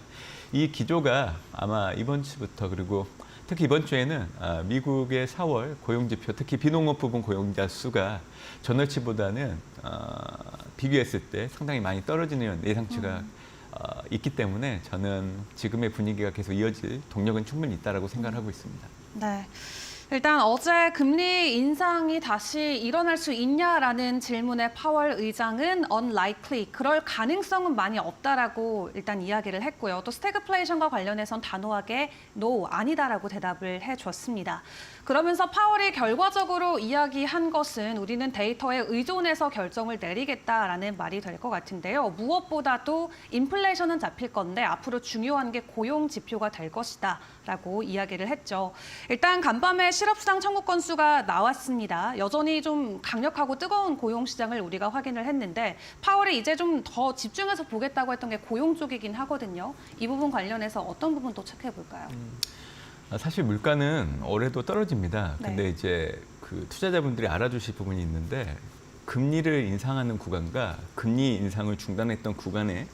이 기조가 아마 이번 주부터 그리고 특히 이번 주에는 미국의 4월 고용지표, 특히 비농업 부분 고용자 수가 전월치보다는 비교했을 때 상당히 많이 떨어지는 예상치가 있기 때문에 저는 지금의 분위기가 계속 이어질 동력은 충분히 있다라고 생각을 하고 있습니다. 네. 일단 어제 금리 인상이 다시 일어날 수 있냐라는 질문에 파월 의장은 unlikely, 그럴 가능성은 많이 없다라고 일단 이야기를 했고요. 또 스태그플레이션과 관련해선 단호하게 no, 아니다라고 대답을 해줬습니다. 그러면서 파월이 결과적으로 이야기한 것은 우리는 데이터에 의존해서 결정을 내리겠다라는 말이 될 것 같은데요. 무엇보다도 인플레이션은 잡힐 건데 앞으로 중요한 게 고용 지표가 될 것이다라고 이야기를 했죠. 일단 간밤에 실업수당 청구 건수가 나왔습니다. 여전히 좀 강력하고 뜨거운 고용 시장을 우리가 확인을 했는데 파월이 이제 좀 더 집중해서 보겠다고 했던 게 고용 쪽이긴 하거든요. 이 부분 관련해서 어떤 부분 또 체크해 볼까요? 사실 물가는 올해도 떨어집니다. 네. 근데 이제 그 투자자분들이 알아주실 부분이 있는데 금리를 인상하는 구간과 금리 인상을 중단했던 구간에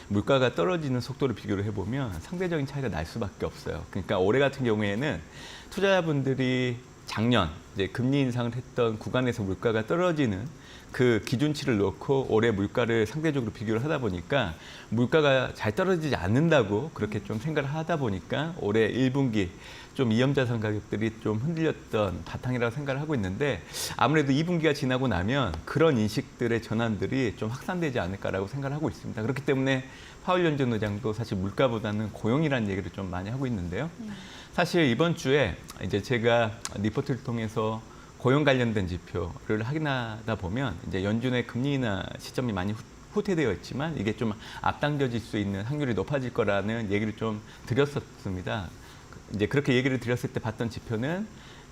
물가가 떨어지는 속도를 비교를 해보면 상대적인 차이가 날 수밖에 없어요. 그러니까 올해 같은 경우에는 투자자분들이 작년 이제 금리 인상을 했던 구간에서 물가가 떨어지는 그 기준치를 놓고 올해 물가를 상대적으로 비교를 하다 보니까 물가가 잘 떨어지지 않는다고 그렇게 좀 생각을 하다 보니까 올해 1분기 좀 위험자산 가격들이 좀 흔들렸던 바탕이라고 생각을 하고 있는데 아무래도 2분기가 지나고 나면 그런 인식들의 전환들이 좀 확산되지 않을까라고 생각을 하고 있습니다. 그렇기 때문에 파월 연준 의장도 사실 물가보다는 고용이라는 얘기를 좀 많이 하고 있는데요. 사실 이번 주에 이제 제가 리포트를 통해서 고용 관련된 지표를 확인하다 보면 이제 연준의 금리 인하 시점이 많이 후퇴되어 있지만 이게 좀 앞당겨질 수 있는 확률이 높아질 거라는 얘기를 좀 드렸었습니다. 이제 그렇게 얘기를 드렸을 때 봤던 지표는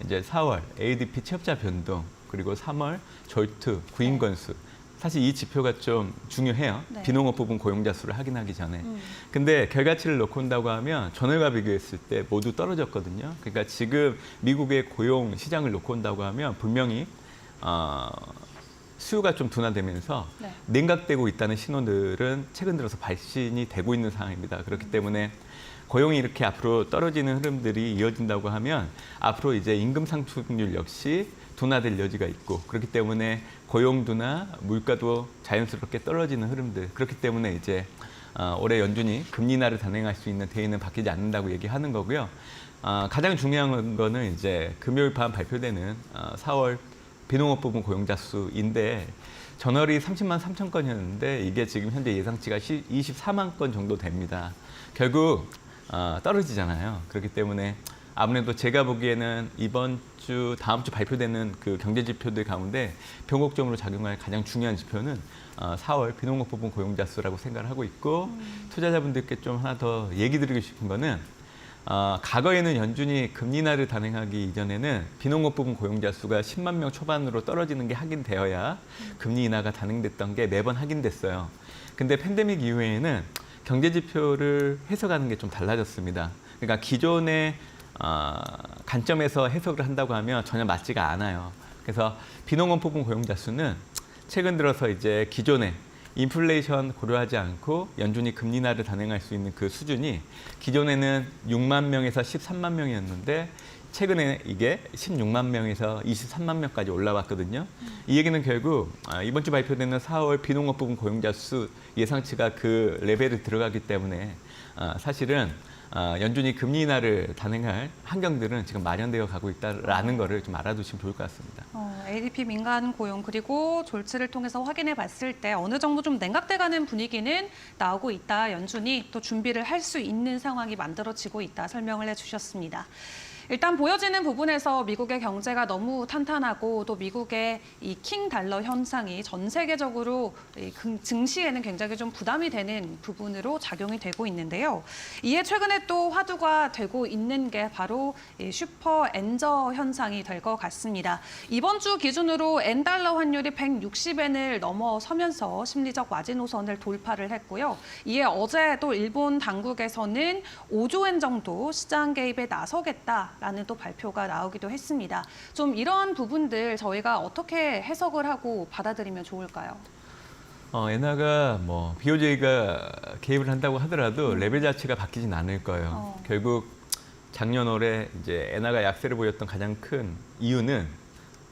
이제 4월 ADP 취업자 변동 그리고 3월 졸투 구인 건수. 사실 이 지표가 좀 중요해요. 네. 비농업 부분 고용자 수를 확인하기 전에. 근데 결과치를 놓고 온다고 하면 전월과 비교했을 때 모두 떨어졌거든요. 그러니까 지금 미국의 고용 시장을 놓고 온다고 하면 분명히 수요가 좀 둔화되면서 네. 냉각되고 있다는 신호들은 최근 들어서 발신이 되고 있는 상황입니다. 그렇기 때문에 고용이 이렇게 앞으로 떨어지는 흐름들이 이어진다고 하면 앞으로 이제 임금 상승률 역시 둔화될 여지가 있고 그렇기 때문에 고용 둔화, 물가도 자연스럽게 떨어지는 흐름들 그렇기 때문에 이제 올해 연준이 금리 인하를 단행할 수 있는 대의는 바뀌지 않는다고 얘기하는 거고요. 가장 중요한 거는 이제 금요일 밤 발표되는 4월 비농업 부분 고용자 수인데 전월이 30만 3천 건이었는데 이게 지금 현재 예상치가 24만 건 정도 됩니다. 결국 떨어지잖아요. 그렇기 때문에 아무래도 제가 보기에는 이번 주, 다음 주 발표되는 그 경제 지표들 가운데 변곡점으로 작용할 가장 중요한 지표는 4월 비농업 부분 고용자 수라고 생각을 하고 있고 투자자분들께 좀 하나 더 얘기 드리고 싶은 거는 과거에는 연준이 금리 인하를 단행하기 이전에는 비농업 부분 고용자 수가 10만 명 초반으로 떨어지는 게 확인되어야 금리 인하가 단행됐던 게 매번 확인됐어요. 근데 팬데믹 이후에는 경제 지표를 해석하는 게 좀 달라졌습니다. 그러니까 기존의 관점에서 해석을 한다고 하면 전혀 맞지가 않아요. 그래서 비농업 부분 고용자 수는 최근 들어서 이제 기존에 인플레이션 고려하지 않고 연준이 금리 인하를 단행할 수 있는 그 수준이 기존에는 6만 명에서 13만 명이었는데 최근에 이게 16만 명에서 23만 명까지 올라왔거든요. 이 얘기는 결국 이번 주 발표되는 4월 비농업 부분 고용자 수 예상치가 그 레벨에 들어가기 때문에 사실은 연준이 금리 인하를 단행할 환경들은 지금 마련되어 가고 있다라는 거를 좀 알아두시면 좋을 것 같습니다. ADP 민간 고용 그리고 졸지를 통해서 확인해 봤을 때 어느 정도 좀 냉각돼가는 분위기는 나오고 있다. 연준이 또 준비를 할 수 있는 상황이 만들어지고 있다. 설명을 해주셨습니다. 일단 보여지는 부분에서 미국의 경제가 너무 탄탄하고 또 미국의 이 킹 달러 현상이 전 세계적으로 증시에는 굉장히 좀 부담이 되는 부분으로 작용이 되고 있는데요. 이에 최근에 또 화두가 되고 있는 게 바로 이 슈퍼 엔저 현상이 될 것 같습니다. 이번 주 기준으로 엔달러 환율이 160엔을 넘어서면서 심리적 마지노선을 돌파를 했고요. 이에 어제 또 일본 당국에서는 5조 엔 정도 시장 개입에 나서겠다. 라는 또 발표가 나오기도 했습니다. 좀 이러한 부분들 저희가 어떻게 해석을 하고 받아들이면 좋을까요? 엔화가 뭐 BOJ가 개입을 한다고 하더라도 레벨 자체가 바뀌진 않을 거예요. 결국 작년 올해 이제 엔화가 약세를 보였던 가장 큰 이유는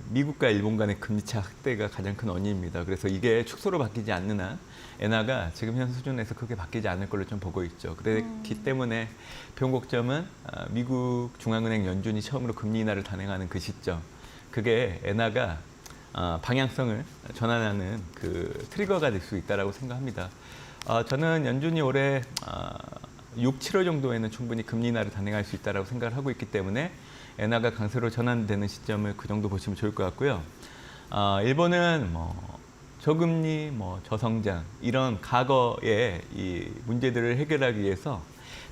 미국과 일본 간의 금리차 확대가 가장 큰 원인입니다. 그래서 이게 축소로 바뀌지 않는 한 엔화가 지금 현 수준에서 크게 바뀌지 않을 걸로 좀 보고 있죠. 그렇기 때문에 변곡점은 미국 중앙은행 연준이 처음으로 금리 인하를 단행하는 그 시점. 그게 엔화가 방향성을 전환하는 그 트리거가 될 수 있다고 생각합니다. 저는 연준이 올해 6, 7월 정도에는 충분히 금리 인하를 단행할 수 있다고 생각을 하고 있기 때문에 엔화가 강세로 전환되는 시점을 그 정도 보시면 좋을 것 같고요. 일본은 뭐 저금리, 뭐 저성장 이런 과거의 이 문제들을 해결하기 위해서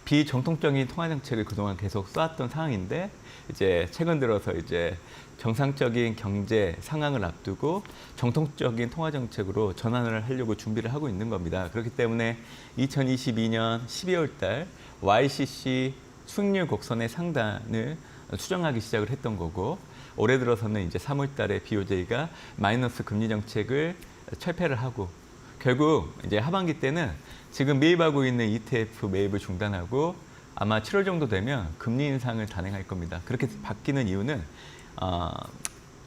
비정통적인 통화 정책을 그동안 계속 써왔던 상황인데 이제 최근 들어서 이제 정상적인 경제 상황을 앞두고 정통적인 통화 정책으로 전환을 하려고 준비를 하고 있는 겁니다. 그렇기 때문에 2022년 12월 달 YCC 수익률 곡선의 상단을 수정하기 시작을 했던 거고 올해 들어서는 이제 3월 달에 BOJ가 마이너스 금리 정책을 철폐를 하고 결국 이제 하반기 때는 지금 매입하고 있는 ETF 매입을 중단하고 아마 7월 정도 되면 금리 인상을 단행할 겁니다. 그렇게 바뀌는 이유는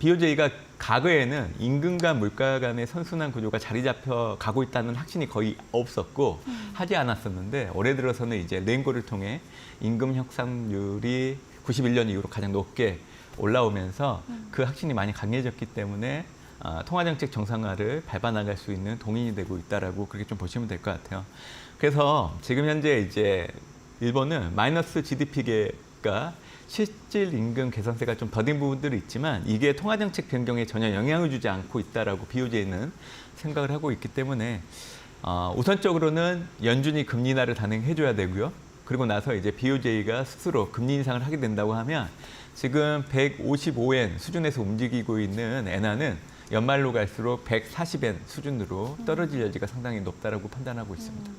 BOJ가 과거에는 임금과 물가 간의 선순환 구조가 자리 잡혀 가고 있다는 확신이 거의 없었고 하지 않았었는데 올해 들어서는 이제 랭고를 통해 임금 협상률이 91년 이후로 가장 높게 올라오면서 그 확신이 많이 강해졌기 때문에 통화정책 정상화를 밟아나갈 수 있는 동인이 되고 있다라고 그렇게 좀 보시면 될 것 같아요. 그래서 지금 현재 이제 일본은 마이너스 GDP가 실질 임금 개선세가 좀 더딘 부분들이 있지만 이게 통화정책 변경에 전혀 영향을 주지 않고 있다라고 BOJ는 생각을 하고 있기 때문에 우선적으로는 연준이 금리 인하를 단행해줘야 되고요. 그리고 나서 이제 BOJ가 스스로 금리 인상을 하게 된다고 하면 지금 155엔 수준에서 움직이고 있는 엔화는 연말로 갈수록 140엔 수준으로 떨어질 여지가 상당히 높다라고 판단하고 있습니다.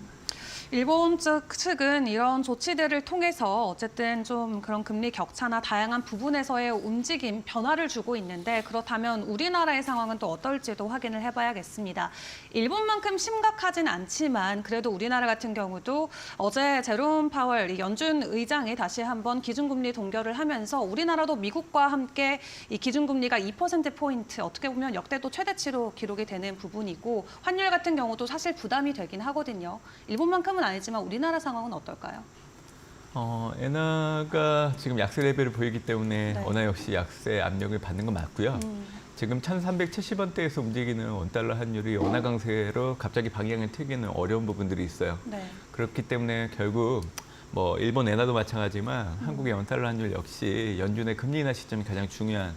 일본 측은 이런 조치들을 통해서 어쨌든 좀 그런 금리 격차나 다양한 부분에서의 움직임, 변화를 주고 있는데 그렇다면 우리나라의 상황은 또 어떨지도 확인을 해봐야겠습니다. 일본만큼 심각하진 않지만 그래도 우리나라 같은 경우도 어제 제롬 파월 연준 의장이 다시 한번 기준금리 동결을 하면서 우리나라도 미국과 함께 이 기준금리가 2%포인트 어떻게 보면 역대도 최대치로 기록이 되는 부분이고 환율 같은 경우도 사실 부담이 되긴 하거든요. 일본만큼 아니지만 우리나라 상황은 어떨까요? 엔화가 지금 약세 레벨을 보이기 때문에 네. 원화 역시 약세 압력을 받는 건 맞고요. 지금 1,370원대에서 움직이는 원달러 환율이 원화 강세로 갑자기 방향을 틀기는 어려운 부분들이 있어요. 네. 그렇기 때문에 결국 뭐 일본 엔화도 마찬가지지만 한국의 원달러 환율 역시 연준의 금리 인하 시점이 가장 중요한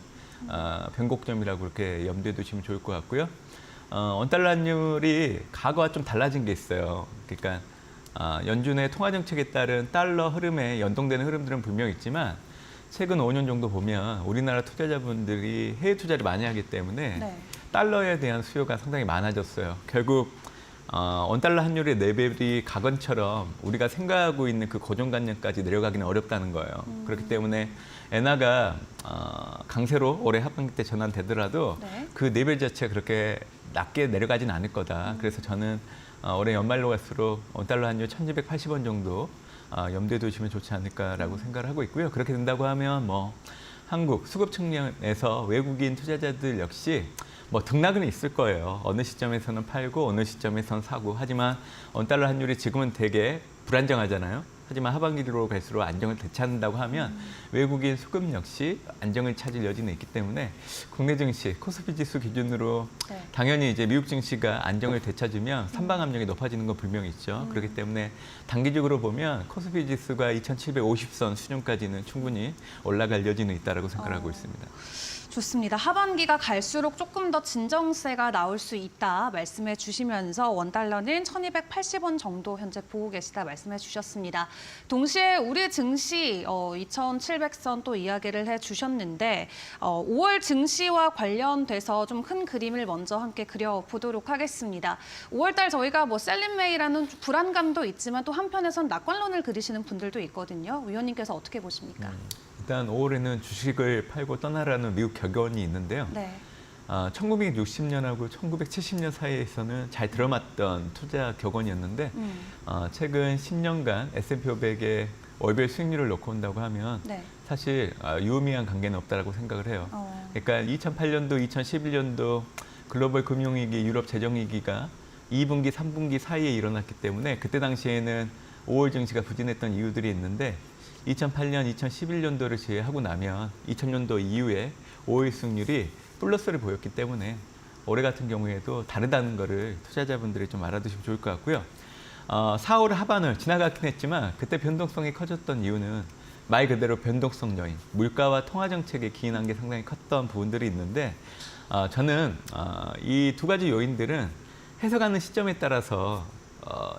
변곡점이라고 그렇게 염두에 두시면 좋을 것 같고요. 원달러 환율이 과거와 좀 달라진 게 있어요. 그러니까 연준의 통화 정책에 따른 달러 흐름에 연동되는 흐름들은 분명히 있지만 최근 5년 정도 보면 우리나라 투자자분들이 해외 투자를 많이 하기 때문에 네. 달러에 대한 수요가 상당히 많아졌어요. 결국 원달러 환율의 레벨이 과거처럼 우리가 생각하고 있는 그 고정관념까지 내려가기는 어렵다는 거예요. 그렇기 때문에 엔화가 강세로 올해 하반기 때 전환되더라도 네. 그 레벨 자체가 그렇게 낮게 내려가진 않을 거다. 그래서 저는 올해 연말로 갈수록 원달러 환율 1,280원 정도 염두에 두시면 좋지 않을까라고 생각을 하고 있고요. 그렇게 된다고 하면 뭐 한국 수급 측면에서 외국인 투자자들 역시 뭐 등락은 있을 거예요. 어느 시점에서는 팔고 어느 시점에서는 사고. 하지만 원달러 환율이 지금은 되게 불안정하잖아요. 하지만 하반기로 갈수록 안정을 되찾는다고 하면 외국인 수급 역시 안정을 찾을 여지는 있기 때문에 국내 증시 코스피 지수 기준으로 네. 당연히 이제 미국 증시가 안정을 되찾으면 선방 압력이 높아지는 건 분명히 있죠. 그렇기 때문에 단기적으로 보면 코스피 지수가 2,750선 수준까지는 충분히 올라갈 여지는 있다라고 생각하고 있습니다. 좋습니다. 하반기가 갈수록 조금 더 진정세가 나올 수 있다 말씀해 주시면서 원달러는 1,280원 정도 현재 보고 계시다 말씀해 주셨습니다. 동시에 우리 증시 2,700선 또 이야기를 해 주셨는데 5월 증시와 관련돼서 좀 큰 그림을 먼저 함께 그려보도록 하겠습니다. 5월 달 저희가 뭐 셀린메이라는 불안감도 있지만 또 한편에선 낙관론을 그리시는 분들도 있거든요. 위원님께서 어떻게 보십니까? 일단 5월에는 주식을 팔고 떠나라는 미국 격언이 있는데요. 네. 1960년하고 1970년 사이에서는 잘 들어맞던 투자 격언이었는데 최근 10년간 S&P 500의 월별 수익률을 놓고 온다고 하면 네. 사실 유의미한 관계는 없다라고 생각을 해요. 그러니까 2008년도, 2011년도 글로벌 금융위기, 유럽 재정위기가 2분기, 3분기 사이에 일어났기 때문에 그때 당시에는 5월 증시가 부진했던 이유들이 있는데 2008년, 2011년도를 제외하고 나면 2000년도 이후에 5월 수익률이 플러스를 보였기 때문에 올해 같은 경우에도 다르다는 거를 투자자분들이 좀 알아두시면 좋을 것 같고요. 4월 하반을 지나갔긴 했지만 그때 변동성이 커졌던 이유는 말 그대로 변동성 요인, 물가와 통화 정책에 기인한 게 상당히 컸던 부분들이 있는데 저는 이 두 가지 요인들은 해석하는 시점에 따라서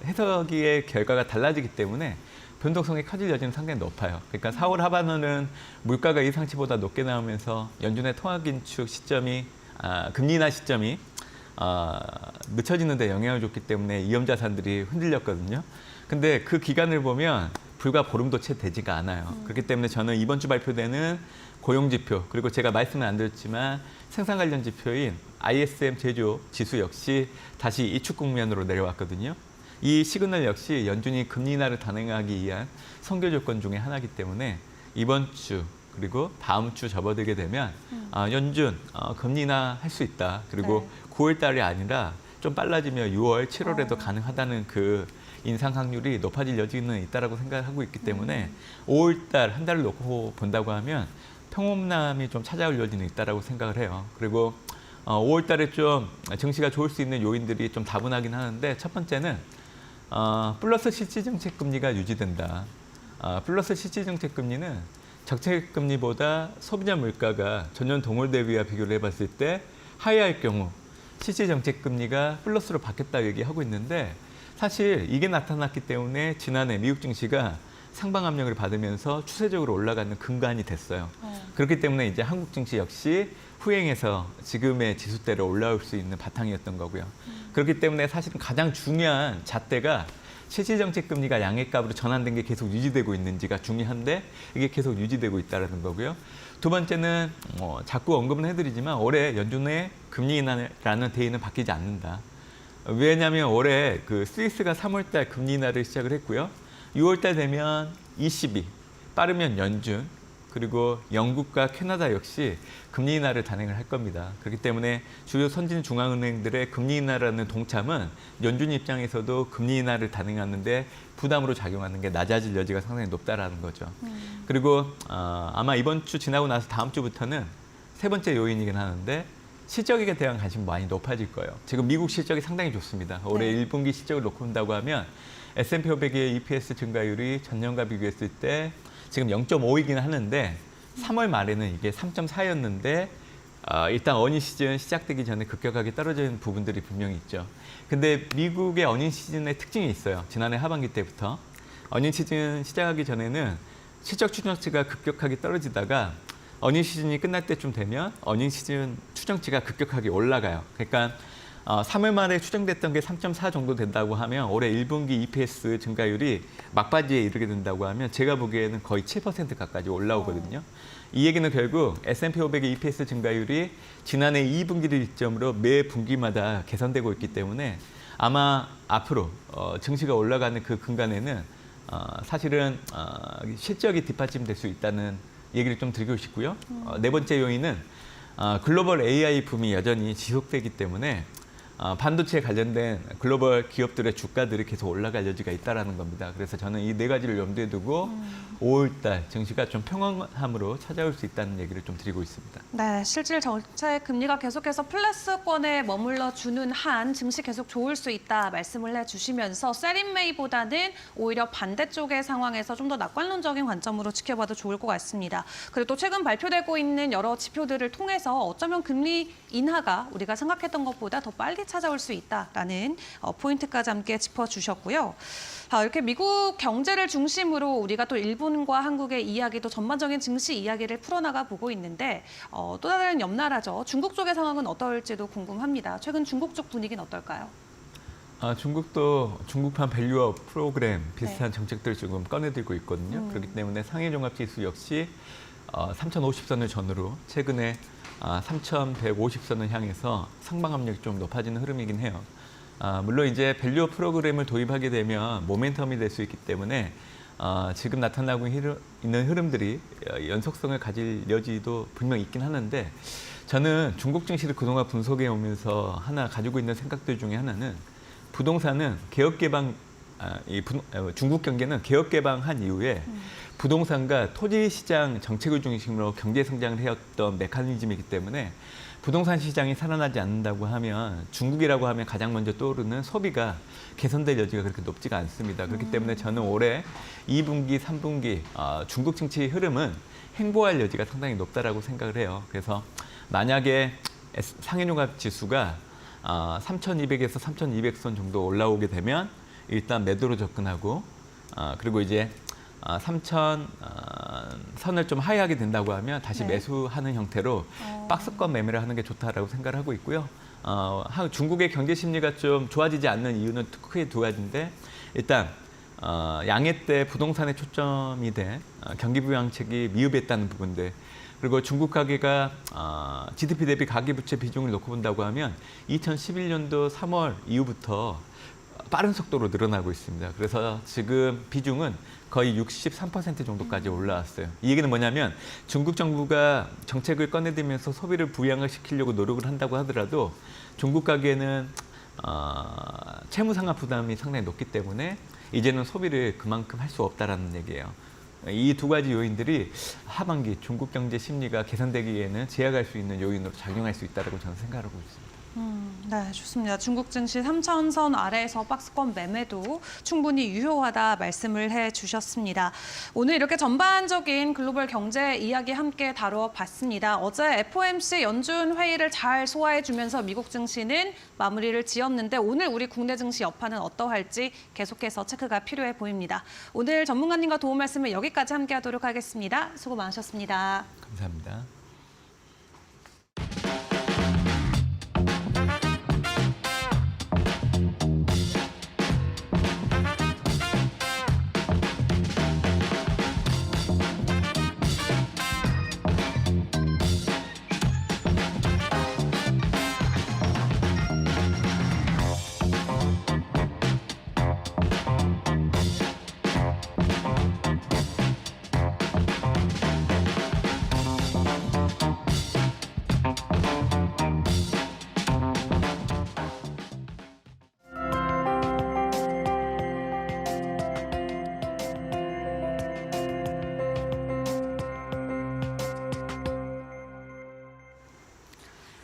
해석의 결과가 달라지기 때문에 변동성이 커질 여지는 상당히 높아요. 그러니까 4월 하반에는 물가가 예상치보다 높게 나오면서 연준의 통화 긴축 시점이 금리 인하 시점이 늦춰지는 데 영향을 줬기 때문에 위험 자산들이 흔들렸거든요. 근데 그 기간을 보면 불과 보름도 채 되지가 않아요. 그렇기 때문에 저는 이번 주 발표되는 고용지표 그리고 제가 말씀은 안 드렸지만 생산 관련 지표인 ISM 제조 지수 역시 다시 이축 국면으로 내려왔거든요. 이 시그널 역시 연준이 금리 인하를 단행하기 위한 선교 조건 중에 하나이기 때문에 이번 주 그리고 다음 주 접어들게 되면 연준 금리 인하 할 수 있다. 그리고 9월 달이 아니라 좀 빨라지면 6월, 7월에도 가능하다는 그 인상 확률이 높아질 여지는 있다라고 생각하고 있기 때문에 5월 달 한 달을 놓고 본다고 하면 평온함이 좀 찾아올 여지는 있다라고 생각을 해요. 그리고 5월 달에 좀 증시가 좋을 수 있는 요인들이 좀 다분하긴 하는데 첫 번째는 플러스 실질 정책 금리가 유지된다. 플러스 실질 정책 금리는 정책 금리보다 소비자 물가가 전년 동월 대비와 비교를 해봤을 때 하회할 경우 실질 정책 금리가 플러스로 바뀌었다 얘기하고 있는데 사실 이게 나타났기 때문에 지난해 미국 증시가 상방 압력을 받으면서 추세적으로 올라가는 근간이 됐어요. 그렇기 때문에 이제 한국 증시 역시 후행해서 지금의 지수대로 올라올 수 있는 바탕이었던 거고요. 그렇기 때문에 사실은 가장 중요한 잣대가 실질 정책 금리가 양액값으로 전환된 게 계속 유지되고 있는지가 중요한데 이게 계속 유지되고 있다는 거고요. 두 번째는 자꾸 언급은 해드리지만 올해 연준의 금리 인하라는 대의는 바뀌지 않는다. 왜냐하면 올해 그 스위스가 3월달 금리 인하를 시작을 했고요. 6월달 되면 ECB, 빠르면 연준, 그리고 영국과 캐나다 역시 금리 인하를 단행을 할 겁니다. 그렇기 때문에 주요 선진 중앙은행들의 금리 인하라는 동참은 연준 입장에서도 금리 인하를 단행하는데 부담으로 작용하는 게 낮아질 여지가 상당히 높다라는 거죠. 그리고 아마 이번 주 지나고 나서 다음 주부터는 세 번째 요인이긴 하는데 실적에 대한 관심이 많이 높아질 거예요. 지금 미국 실적이 상당히 좋습니다. 올해 네. 1분기 실적을 놓고 본다고 하면 S&P 500의 EPS 증가율이 전년과 비교했을 때 지금 0.5이긴 하는데 3월 말에는 이게 3.4였는데 일단 어닝 시즌 시작되기 전에 급격하게 떨어지는 부분들이 분명히 있죠. 근데 미국의 어닝 시즌의 특징이 있어요. 지난해 하반기 때부터. 어닝 시즌 시작하기 전에는 실적 추정치가 급격하게 떨어지다가 어닝 시즌이 끝날 때쯤 되면 어닝 시즌 추정치가 급격하게 올라가요. 그러니까 3월 말에 추정됐던 게 3.4 정도 된다고 하면 올해 1분기 EPS 증가율이 막바지에 이르게 된다고 하면 제가 보기에는 거의 7%까지 올라오거든요. 이 얘기는 결국 S&P 500의 EPS 증가율이 지난해 2분기를 기점으로 매 분기마다 개선되고 있기 때문에 아마 앞으로 증시가 올라가는 그 근간에는 사실은 실적이 뒷받침될 수 있다는 얘기를 좀 드리고 싶고요. 네 번째 요인은 글로벌 AI 붐이 여전히 지속되기 때문에 반도체에 관련된 글로벌 기업들의 주가들이 계속 올라갈 여지가 있다는 겁니다. 그래서 저는 이 네 가지를 염두에 두고 5월달 증시가 좀 평온함으로 찾아올 수 있다는 얘기를 좀 드리고 있습니다. 네, 실질 정책 금리가 계속해서 플러스권에 머물러 주는 한 증시 계속 좋을 수 있다 말씀을 해주시면서 세린메이보다는 오히려 반대쪽의 상황에서 좀 더 낙관론적인 관점으로 지켜봐도 좋을 것 같습니다. 그리고 또 최근 발표되고 있는 여러 지표들을 통해서 어쩌면 금리 인하가 우리가 생각했던 것보다 더 빨리 찾아올 수 있다라는 포인트까지 함께 짚어주셨고요. 이렇게 미국 경제를 중심으로 우리가 또 일본과 한국의 이야기도 전반적인 증시 이야기를 풀어나가 보고 있는데 또 다른 옆 나라죠. 중국 쪽의 상황은 어떨지도 궁금합니다. 최근 중국 쪽 분위기는 어떨까요? 중국도 중국판 밸류업 프로그램 비슷한 정책들을 지금 꺼내들고 있거든요. 그렇기 때문에 상해종합지수 역시 3,050선을 전후로 최근에 3,150선을 향해서 상방 압력이 좀 높아지는 흐름이긴 해요. 물론 이제 밸류업 프로그램을 도입하게 되면 모멘텀이 될 수 있기 때문에 지금 나타나고 있는 흐름들이 연속성을 가질 여지도 분명히 있긴 하는데 저는 중국 증시를 그동안 분석해 오면서 하나 가지고 있는 생각들 중에 하나는 부동산은 개혁 개방 중국 경제는 개혁 개방한 이후에 부동산과 토지 시장 정책을 중심으로 경제 성장을 해왔던 메커니즘이기 때문에 부동산 시장이 살아나지 않는다고 하면 중국이라고 하면 가장 먼저 떠오르는 소비가 개선될 여지가 그렇게 높지가 않습니다. 그렇기 때문에 저는 올해 2분기, 3분기 중국 증시 흐름은 행보할 여지가 상당히 높다라고 생각을 해요. 그래서 만약에 상해종합 지수가 3,200에서 3,200선 정도 올라오게 되면 일단 매도로 접근하고 그리고 이제 3,000선을 좀 하회하게 된다고 하면 다시 매수하는 형태로 박스권 매매를 하는 게 좋다라고 생각을 하고 있고요. 중국의 경제 심리가 좀 좋아지지 않는 이유는 크게 두 가지인데 일단 양해 때 부동산에 초점이 된 경기 부양책이 미흡했다는 부분들 그리고 중국 가계가 GDP 대비 가계부채 비중을 놓고 본다고 하면 2011년도 3월 이후부터 빠른 속도로 늘어나고 있습니다. 그래서 지금 비중은 거의 63% 정도까지 올라왔어요. 이 얘기는 뭐냐면 중국 정부가 정책을 꺼내들면서 소비를 부양을 시키려고 노력을 한다고 하더라도 중국 가계는 채무상환 부담이 상당히 높기 때문에 이제는 소비를 그만큼 할 수 없다라는 얘기예요. 이 두 가지 요인들이 하반기 중국 경제 심리가 개선되기에는 제약할 수 있는 요인으로 작용할 수 있다고 저는 생각하고 있습니다. 네, 좋습니다. 중국 증시 3,000선 아래에서 박스권 매매도 충분히 유효하다 말씀을 해주셨습니다. 오늘 이렇게 전반적인 글로벌 경제 이야기 함께 다뤄봤습니다. 어제 FOMC 연준 회의를 잘 소화해주면서 미국 증시는 마무리를 지었는데 오늘 우리 국내 증시 여파는 어떠할지 계속해서 체크가 필요해 보입니다. 오늘 전문가님과 도움 말씀을 여기까지 함께하도록 하겠습니다. 수고 많으셨습니다. 감사합니다.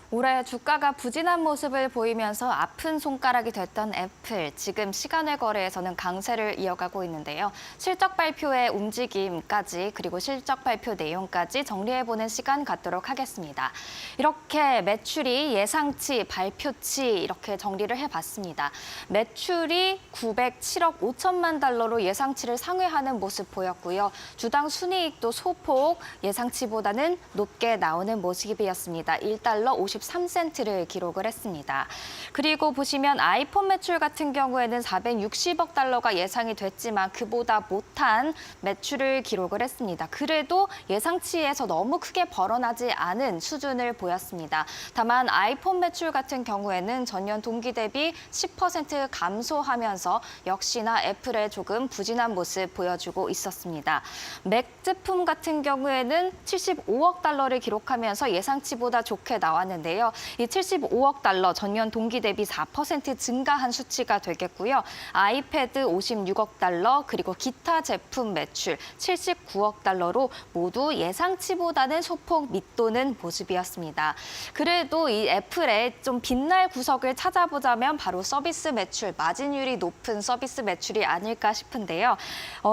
올해 주가가 부진한 모습을 보이면서 아픈 손가락이 됐던 애플. 지금 시간외 거래에서는 강세를 이어가고 있는데요. 실적 발표의 움직임까지 그리고 실적 발표 내용까지 정리해보는 시간 갖도록 하겠습니다. 이렇게 매출이 예상치, 발표치 이렇게 정리를 해봤습니다. 매출이 907억 5천만 달러로 예상치를 상회하는 모습 보였고요. 주당 순이익도 소폭 예상치보다는 높게 나오는 모습이었습니다. 1달러 53센트를 기록을 했습니다. 그리고 보시면 아이폰 매출 같은 경우에는 460억 달러가 예상이 됐지만 그보다 못한 매출을 기록을 했습니다. 그래도 예상치에서 너무 크게 벌어나지 않은 수준을 보였습니다. 다만 아이폰 매출 같은 경우에는 전년 동기 대비 10% 감소하면서 역시나 애플의 조금 부진한 모습 보여주고 있었습니다. 맥 제품 같은 경우에는 75억 달러를 기록하면서 예상치보다 좋게 나왔는데요. 이 75억 달러 전년 동기 대비 4% 증가한 수치가 되겠고요. 아이패드 56억 달러 그리고 기타 제품 매출 79억 달러로 모두 예상치보다는 소폭 밑도는 모습이었습니다. 그래도 이 애플의 좀 빛날 구석을 찾아보자면 바로 서비스 매출, 마진율이 높은 서비스 매출이 아닐까 싶은데요.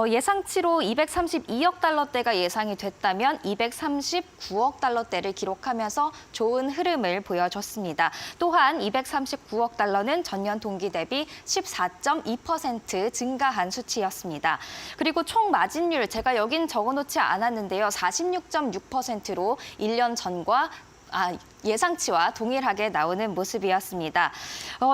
예상치로 232억 달러대가 예상이 됐다면 239억 달러대를 기록하면서 좋은 흐름을 보여줬습니다. 또한 239억 달러는 전년 동기 대비 14.2% 증가한 수치였습니다. 그리고 총 마진율 제가 여긴 적어놓지 않았는데요. 46.6%로 1년 전과 예상치와 동일하게 나오는 모습이었습니다.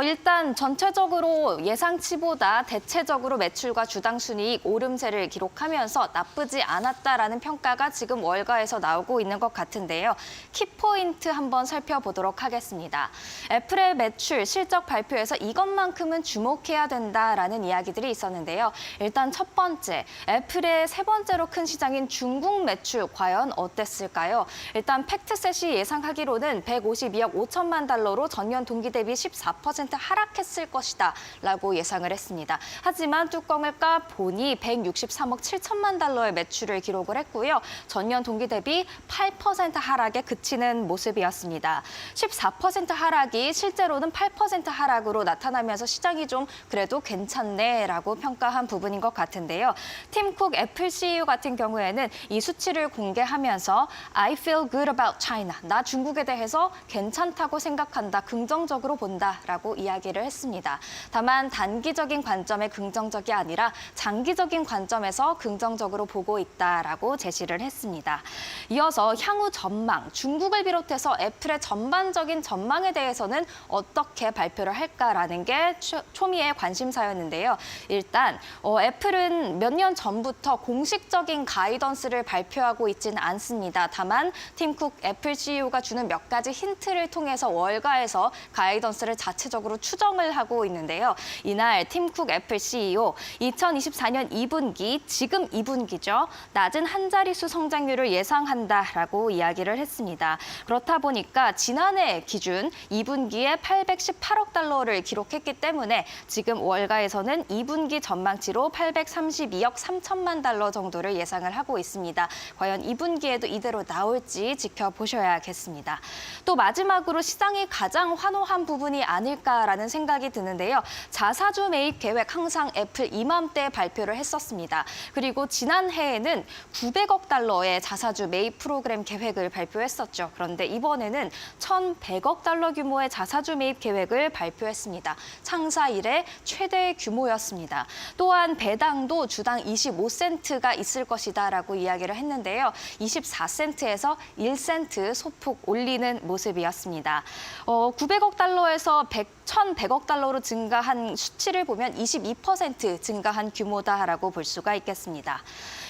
일단 전체적으로 예상치보다 대체적으로 매출과 주당 순이익 오름세를 기록하면서 나쁘지 않았다라는 평가가 지금 월가에서 나오고 있는 것 같은데요. 키포인트 한번 살펴보도록 하겠습니다. 애플의 매출, 실적 발표에서 이것만큼은 주목해야 된다라는 이야기들이 있었는데요. 일단 첫 번째, 애플의 세 번째로 큰 시장인 중국 매출 과연 어땠을까요? 일단 팩트셋이 예상하기로는 152억 5천만 달러로 전년 동기 대비 14% 하락했을 것이다 라고 예상을 했습니다. 하지만 뚜껑을 까보니 163억 7천만 달러의 매출을 기록을 했고요. 전년 동기 대비 8% 하락에 그치는 모습이었습니다. 14% 하락이 실제로는 8% 하락으로 나타나면서 시장이 좀 그래도 괜찮네라고 평가한 부분인 것 같은데요. 팀 쿡 애플 CEO 같은 경우에는 이 수치를 공개하면서 I feel good about China. 나 중국에 대해서 괜찮다고 생각한다, 긍정적으로 본다라고 이야기를 했습니다. 다만 단기적인 관점의 긍정적이 아니라 장기적인 관점에서 긍정적으로 보고 있다라고 제시를 했습니다. 이어서 향후 전망, 중국을 비롯해서 애플의 전반적인 전망에 대해서는 어떻게 발표를 할까라는 게 초미의 관심사였는데요. 일단 애플은 몇 년 전부터 공식적인 가이던스를 발표하고 있지는 않습니다. 다만 팀 쿡 애플 CEO가 주는 몇 가지 힌트를 통해서 월가에서 가이던스를 자체적으로 추정을 하고 있는데요. 이날 팀 쿡 애플 CEO 2024년 2분기, 지금 2분기죠. 낮은 한 자릿수 성장률을 예상한다라고 이야기를 했습니다. 그렇다 보니까 지난해 기준 2분기에 818억 달러를 기록했기 때문에 지금 월가에서는 2분기 전망치로 832억 3천만 달러 정도를 예상을 하고 있습니다. 과연 2분기에도 이대로 나올지 지켜보셔야겠습니다. 또 마지막으로 시장이 가장 환호한 부분이 아닐까라는 생각이 드는데요. 자사주 매입 계획 항상 애플 이맘때 발표를 했었습니다. 그리고 지난해에는 900억 달러의 자사주 매입 프로그램 계획을 발표했었죠. 그런데 이번에는 1,100억 달러 규모의 자사주 매입 계획을 발표했습니다. 창사 이래 최대 규모였습니다. 또한 배당도 주당 25센트가 있을 것이다라고 이야기를 했는데요. 24센트에서 1센트 소폭 올리는 모습이었습니다. 900억 달러에서 1,100억 달러로 증가한 수치를 보면 22% 증가한 규모다라고 볼 수가 있겠습니다.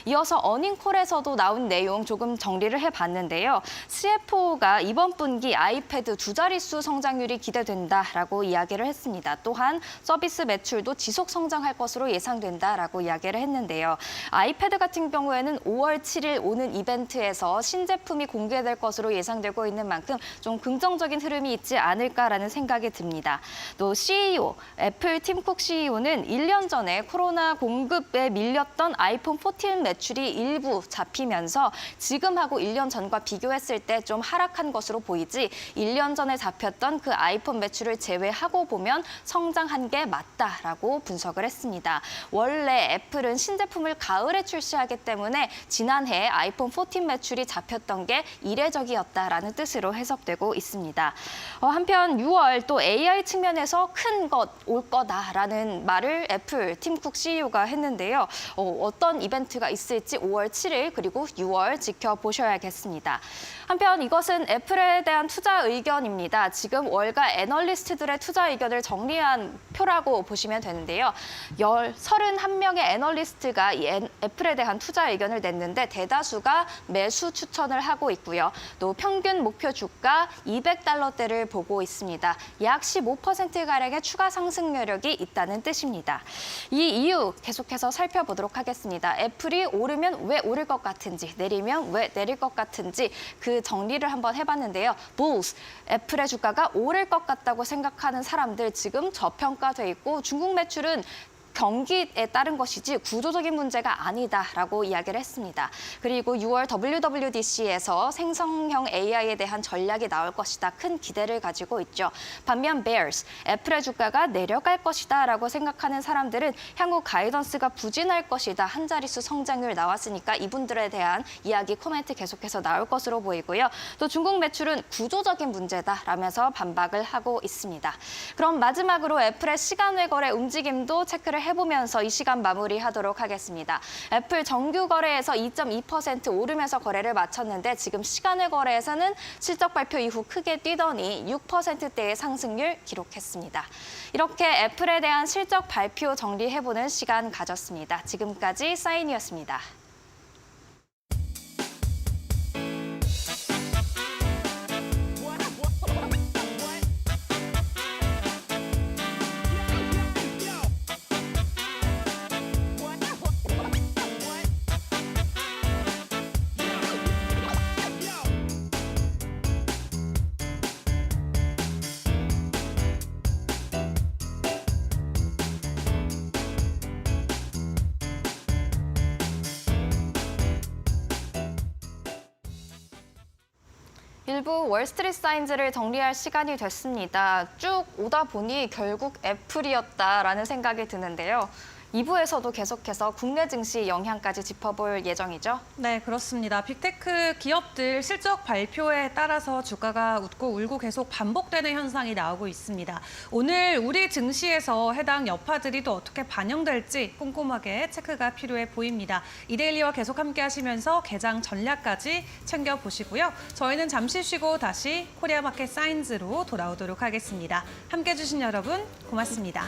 이어서 어닝콜에서도 나온 내용 조금 정리를 해봤는데요. CFO가 이번 분기 아이패드 두 자릿수 성장률이 기대된다라고 이야기를 했습니다. 또한 서비스 매출도 지속 성장할 것으로 예상된다라고 이야기를 했는데요. 아이패드 같은 경우에는 5월 7일 오는 이벤트에서 신제품이 공개될 것으로 예상되고 있는 만큼 만큼 좀 긍정적인 흐름이 있지 않을까라는 생각이 듭니다. 또 CEO, 애플 팀 쿡 CEO는 1년 전에 코로나 공급에 밀렸던 아이폰 14 매출이 일부 잡히면서 지금하고 1년 전과 비교했을 때 좀 하락한 것으로 보이지 1년 전에 잡혔던 그 아이폰 매출을 제외하고 보면 성장한 게 맞다라고 분석을 했습니다. 원래 애플은 신제품을 가을에 출시하기 때문에 지난해 아이폰 14 매출이 잡혔던 게 이례적이었다라는 뜻으로 해석되고 있습니다. 한편 6월 또 AI 측면에서 큰 것 올 거다라는 말을 애플 팀 쿡 CEO가 했는데요. 어떤 이벤트가 있을지 5월 7일 그리고 6월 지켜보셔야겠습니다. 한편 이것은 애플에 대한 투자 의견입니다. 지금 월가 애널리스트들의 투자 의견을 정리한 표라고 보시면 되는데요. 31명의 애널리스트가 이 애플에 대한 투자 의견을 냈는데 대다수가 매수 추천을 하고 있고요. 또 평균 목표 주가 $200대를 보고 있습니다. 약 15%가량의 추가 상승 여력이 있다는 뜻입니다. 이 이유 계속해서 살펴보도록 하겠습니다. 애플이 오르면 왜 오를 것 같은지, 내리면 왜 내릴 것 같은지 그 정리를 한번 해봤는데요. Bulls, 애플의 주가가 오를 것 같다고 생각하는 사람들 지금 저평가돼 있고 중국 매출은 경기에 따른 것이지 구조적인 문제가 아니다라고 이야기를 했습니다. 그리고 6월 WWDC에서 생성형 AI에 대한 전략이 나올 것이다. 큰 기대를 가지고 있죠. 반면 Bears, 애플의 주가가 내려갈 것이다라고 생각하는 사람들은 향후 가이던스가 부진할 것이다. 한 자릿수 성장률 나왔으니까 이분들에 대한 이야기, 코멘트 계속해서 나올 것으로 보이고요. 또 중국 매출은 구조적인 문제다라면서 반박을 하고 있습니다. 그럼 마지막으로 애플의 시간외 거래 움직임도 체크를 해보면서 이 시간 마무리하도록 하겠습니다. 애플 정규 거래에서 2.2% 오르면서 거래를 마쳤는데 지금 시간외 거래에서는 실적 발표 이후 크게 뛰더니 6%대의 상승률 기록했습니다. 이렇게 애플에 대한 실적 발표 정리해보는 시간 가졌습니다. 지금까지 사인이었습니다. 일부 월스트리트 사인즈를 정리할 시간이 됐습니다. 쭉 오다 보니 결국 애플이었다라는 생각이 드는데요. 2부에서도 계속해서 국내 증시 영향까지 짚어볼 예정이죠. 네, 그렇습니다. 빅테크 기업들 실적 발표에 따라서 주가가 웃고 울고 계속 반복되는 현상이 나오고 있습니다. 오늘 우리 증시에서 해당 여파들이 또 어떻게 반영될지 꼼꼼하게 체크가 필요해 보입니다. 이데일리와 계속 함께 하시면서 개장 전략까지 챙겨보시고요. 저희는 잠시 쉬고 다시 코리아 마켓 사인즈로 돌아오도록 하겠습니다. 함께 해주신 여러분 고맙습니다.